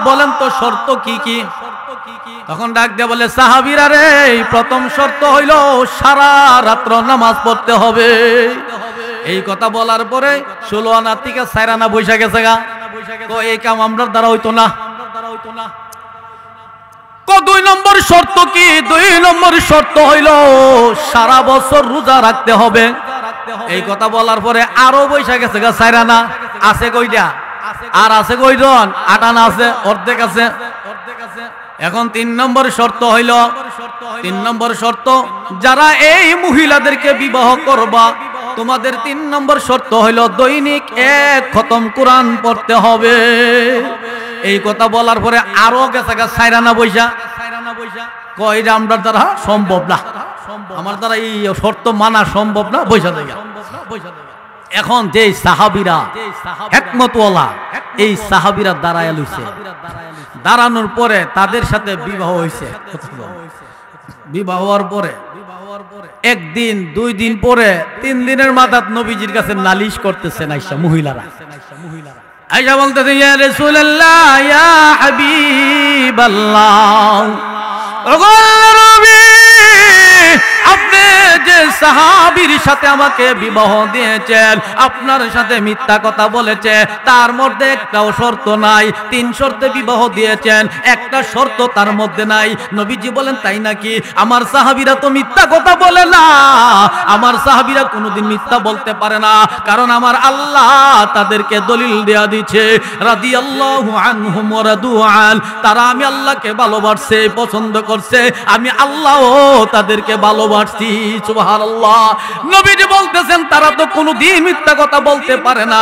বলেন তো শর্ত কি কি? তখন ডাক দিয়ে বলে, সাহাবীরা রে, প্রথম শর্ত হইল সারা রাত্র নামাজ পড়তে হবে। এই কথা বলার পরে 16 আনা থেকে 4 আনা বৈশা গেছে গা। তো এই কাম আমরার দ্বারা হইতো না। 2 নম্বর শর্ত কি? 2 নম্বর শর্ত হইল সারা বছর রোজা রাখতে হবে। এই কথা বলার পরে আরো বৈশা গেছে গা 4 আনা। আছে কয়টা? আর আছে কয়জন? 8 আনা আছে, অর্ধেক আছে। এখন 3 নম্বর শর্ত হইল, 3 নম্বর শর্ত, যারা এই মহিলাদেরকে বিবাহ করবা, তোমাদের 3 নম্বর শর্ত হইল দৈনিক 1 খতম কোরআন পড়তে হবে। এই কথা বলার পরে আরো গেছে গা 4 আনা বৈশা। কয়টা আমার দ্বারা সম্ভব না, আমার দ্বারা এই শর্ত মানা সম্ভব না, বৈশা জায়গা। এখন যে সাহাবীরা হিকমতওয়ালা, এই সাহাবীরা দাঁড়ায় লইছে। দাঁড়ানোর পরে তাদের সাথে বিবাহ হয়েছে। বিবাহ হওয়ার পরে 1 দিন 2 দিন পরে 3 দিনের মাথায় নবীজির কাছে নালিশ করতেছেন আইসা মহিলারা। আয়েশা বলতেছে ইয়া রাসূলুল্লাহ ইয়া হাবিবাল্লাহ, ওগো নবী, আপনি যে সাহাবীর সাথে আমাকে বিবাহ দিয়েছেন, আপনার সাথে মিথ্যা কথা বলেছে, তার মধ্যে একটাও শর্ত নাই। 3 শর্তে বিবাহ দিয়েছেন, একটা শর্ত তার মধ্যে নাই। নবীজি বলেন তাই নাকি? আমার সাহাবীরা তো মিথ্যা কথা বলে না, আমার সাহাবীরা কোনোদিন মিথ্যা বলতে পারে না, কারণ আমার আল্লাহ তাদেরকে দলিল দেয়া দিচ্ছে রাদিয়াল্লাহু আনহুম ওয়া রাদু আন, তারা আমি আল্লাহকে ভালোবাসছে, পছন্দ করছে, আমি আল্লাহও তাদেরকে ভালোবাসছি। সুবহানাল্লাহ। নবীজি বলতেছেন তারা তো কোনোদিন মিথ্যা কথা বলতে পারে না।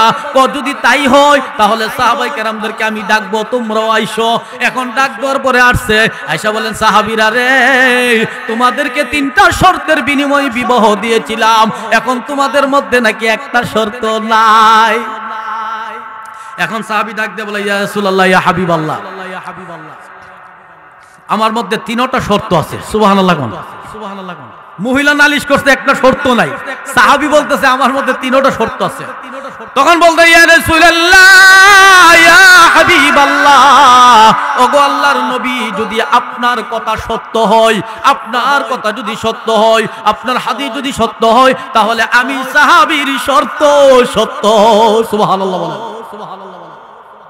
যদি তাই হয় তাহলে সাহাবায়ে কেরামদেরকে আমি ডাকবো, তোমরাও আইসো। এখন ডাক দেওয়ার পরে আসছে, আয়েশা বলেন সাহাবীরা রে, তোমাদেরকে 3টা শর্তের বিনিময়ে বিবাহ দিয়েছিলাম, এখন তোমাদের মধ্যে নাকি একটা শর্ত নাই। এখন সাহাবী ডাক দিয়ে বলে ইয়া রাসূলুল্লাহ ইয়া হাবিবাল্লাহ, আমার মধ্যে 3টা শর্ত আছে। সুবহানাল্লাহ কোন? সুবহানাল্লাহ কোন? মহিলা নালিশ করতে একটা শর্ত নাই, সাহাবী বলতেছে আমার মধ্যে 3টা শর্ত আছে। তখন বলতে ইয়া রাসূলুল্লাহ ইয়া হাবিবাল্লাহ, ওগো আল্লাহর নবী, যদি আপনার কথা সত্য হয়, আপনার কথা যদি সত্য হয়, আপনার হাদিস যদি সত্য হয়, তাহলে আমি সাহাবীর শর্ত সত্য। সুবহানাল্লাহ বলেন। সুবহানাল্লাহ।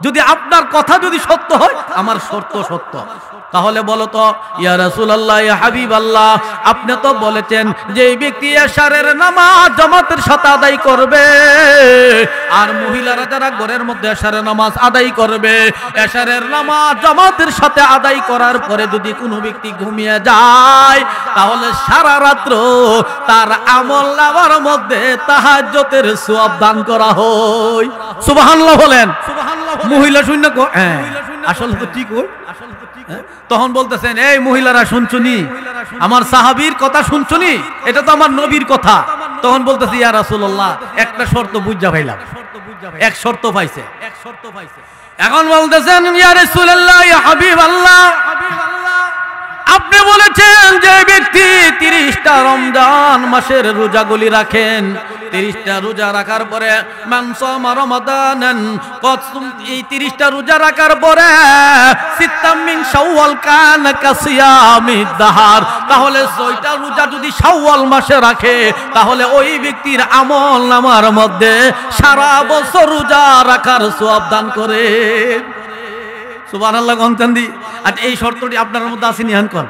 যদি আপনার কথা যদি সত্য হয়, আমার শর্ত সত্য। তাহলে বলো তো ইয়া রাসূলুল্লাহ ইয়া হাবিবাল্লাহ, আপনি তো বলেছেন যে এই ব্যক্তি এশারের নামাজ জামাতের সাথে আদায় করবে, আর মহিলারা যারা ঘরের মধ্যে এশারের নামাজ আদায় করবে, এশারের নামাজ জামাতের সাথে আদায় করার পরে যদি কোনো ব্যক্তি ঘুমিয়ে যায়, তাহলে সারা রাত্র তার আমল নামার মধ্যে তাহাজ্জুদের সওয়াব দান করা হয়। সুবহানাল্লাহ বলেন। মহিলা শূন্য কো, হ্যাঁ আসলে তো ঠিক হয়। তখন বলতেছেন এই মহিলারা শুনছুনি, আমার সাহাবীর কথা শুনছুনি, এটা তো আমার নবীর কথা। তখন বলতেছে ইয়া রাসূলুল্লাহ, একটা শর্ত বুঝা পাইলাম, এক শর্ত পাইছে। এখন বলতেছেন ইয়া রাসূলুল্লাহ ইয়া হাবিবাল্লাহ, আপনি বলেছেন যে ব্যক্তি 30টা রমজান মাসের রোজাগুলি রাখেন, 30টা রোজা রাখার পরে মান সামা রমাদানান, এই 30টা রোজা রাখার পরে সিত্তাম মিন শাওয়াল কানা কাসিয়ামিদ দাহার, তাহলে 6টা রোজা যদি শাওয়াল মাসে রাখে, তাহলে ওই ব্যক্তির আমল নামার মধ্যে সারা বছর রোজা রাখার সওয়াব দান করে। সুবহানাল্লাহ গন্তান্দি। আর এই শর্তটি আপনার মধ্যে আসেনি? হানকন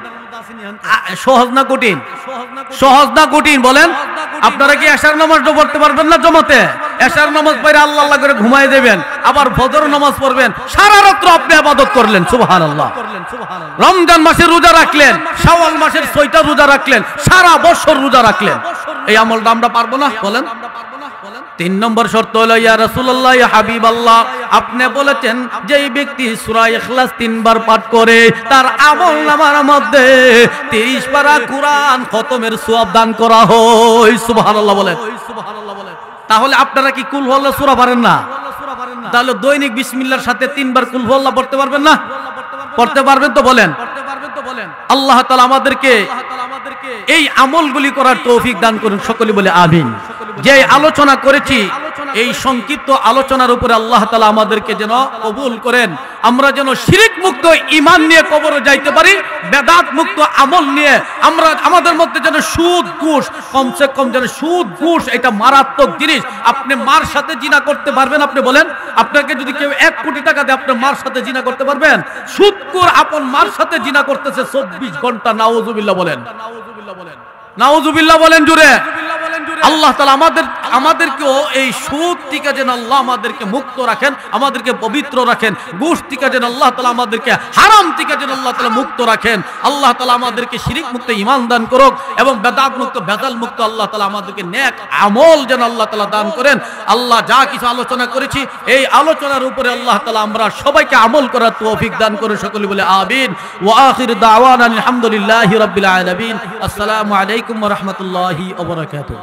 সহজ না কঠিন? সহজ না কঠিন বলেন? আপনারা কি এশার নামাজ পড়তে পারবেন না জমাতে? এশার নামাজ পড়ে আল্লাহ আল্লাহ করে ঘুমায় দেবেন, আবার ফজর নামাজ পড়বেন, সারা রাত আপনি ইবাদত করলেন। সুবহানাল্লাহ। রমজান মাসে রোজা রাখলেন, শাওয়াল মাসের 6টা রোজা রাখলেন, সারা বছর রোজা রাখলেন, এই আমলটা আমরা পারবো না? বলেন। 3 নম্বর শর্ত হলো ইয়া রাসূলুল্লাহ ইয়া হাবিবাল্লাহ, আপনি বলেছেন যে এই ব্যক্তি সূরা ইখলাস 3 বার পাঠ করে, তার আমল নামার মধ্যে 30 পারা কুরআন খতমের সওয়াব দান করা হয়। সুবহানাল্লাহ বলেন। তাহলে আপনারা কি কুল হুয়াল্লাহ সূরা পারেন না? তাহলে দৈনিক বিসমিল্লাহর সাথে 3 বার কুল হুয়াল্লাহ পড়তে পারবেন না? পড়তে পারবেন তো বলেন। আল্লাহ তাআলা আমাদেরকে এই আমলগুলি করার তৌফিক দান করুন, সকলে বলে আমিন। যে আলোচনা করেছি, এই সংক্ষিপ্ত আলোচনার উপরে আল্লাহ তাআলা আমাদেরকে যেন কবুল করেন, আমরা যেন শিরক মুক্ত ঈমান নিয়ে কবরে যাইতে পারি, বেদাত মুক্ত আমল নিয়ে আমরা, আমাদের মধ্যে যেন সুদ ঘুষ, কমসে কম যেন সুদ ঘুষ, এটা মারাত্মক জিনিস। আপনি মার সাথে জিনা করতে পারবেন? আপনি বলেন, আপনাকে যদি কেউ 1 কোটি টাকা দেয়, আপনি মার সাথে জিনা করতে পারবেন? সুদখোর আপন মার সাথে জিনা করতেছে 24 ঘন্টা। নাউজুবিল্লাহ বলেন। নাউজুবিল্লাহ বলেন জুড়ে। আল্লাহ তাআলা আমাদেরকেও এই সুদ থেকে যেন আল্লাহ আমাদেরকে মুক্ত রাখেন, আমাদেরকে পবিত্র রাখেন। ঘুষ থেকে যেন আল্লাহ তাআলা আমাদেরকে, হারাম থেকে যেন আল্লাহ তাআলা মুক্ত রাখেন। আল্লাহ তাআলা আমাদেরকে শিরক মুক্ত ঈমান দান করুক, এবং বেদাত মুক্ত, ভেজাল মুক্ত আল্লাহ তাআলা আমাদেরকে নেক আমল যেন আল্লাহ তাআলা দান করেন। আল্লাহ যা কিছু আলোচনা করেছি, এই আলোচনার উপরে আল্লাহ তাআলা আমরা সবাইকে আমল করার তৌফিক দান করে, সকলে বলে আমিন। ওয়া আখির দাওয়ানা আলহামদুলিল্লাহি রাব্বিল আলামিন। আসসালামু আলাইকুম ওয়া রাহমাতুল্লাহি ওয়া বারাকাতুহু।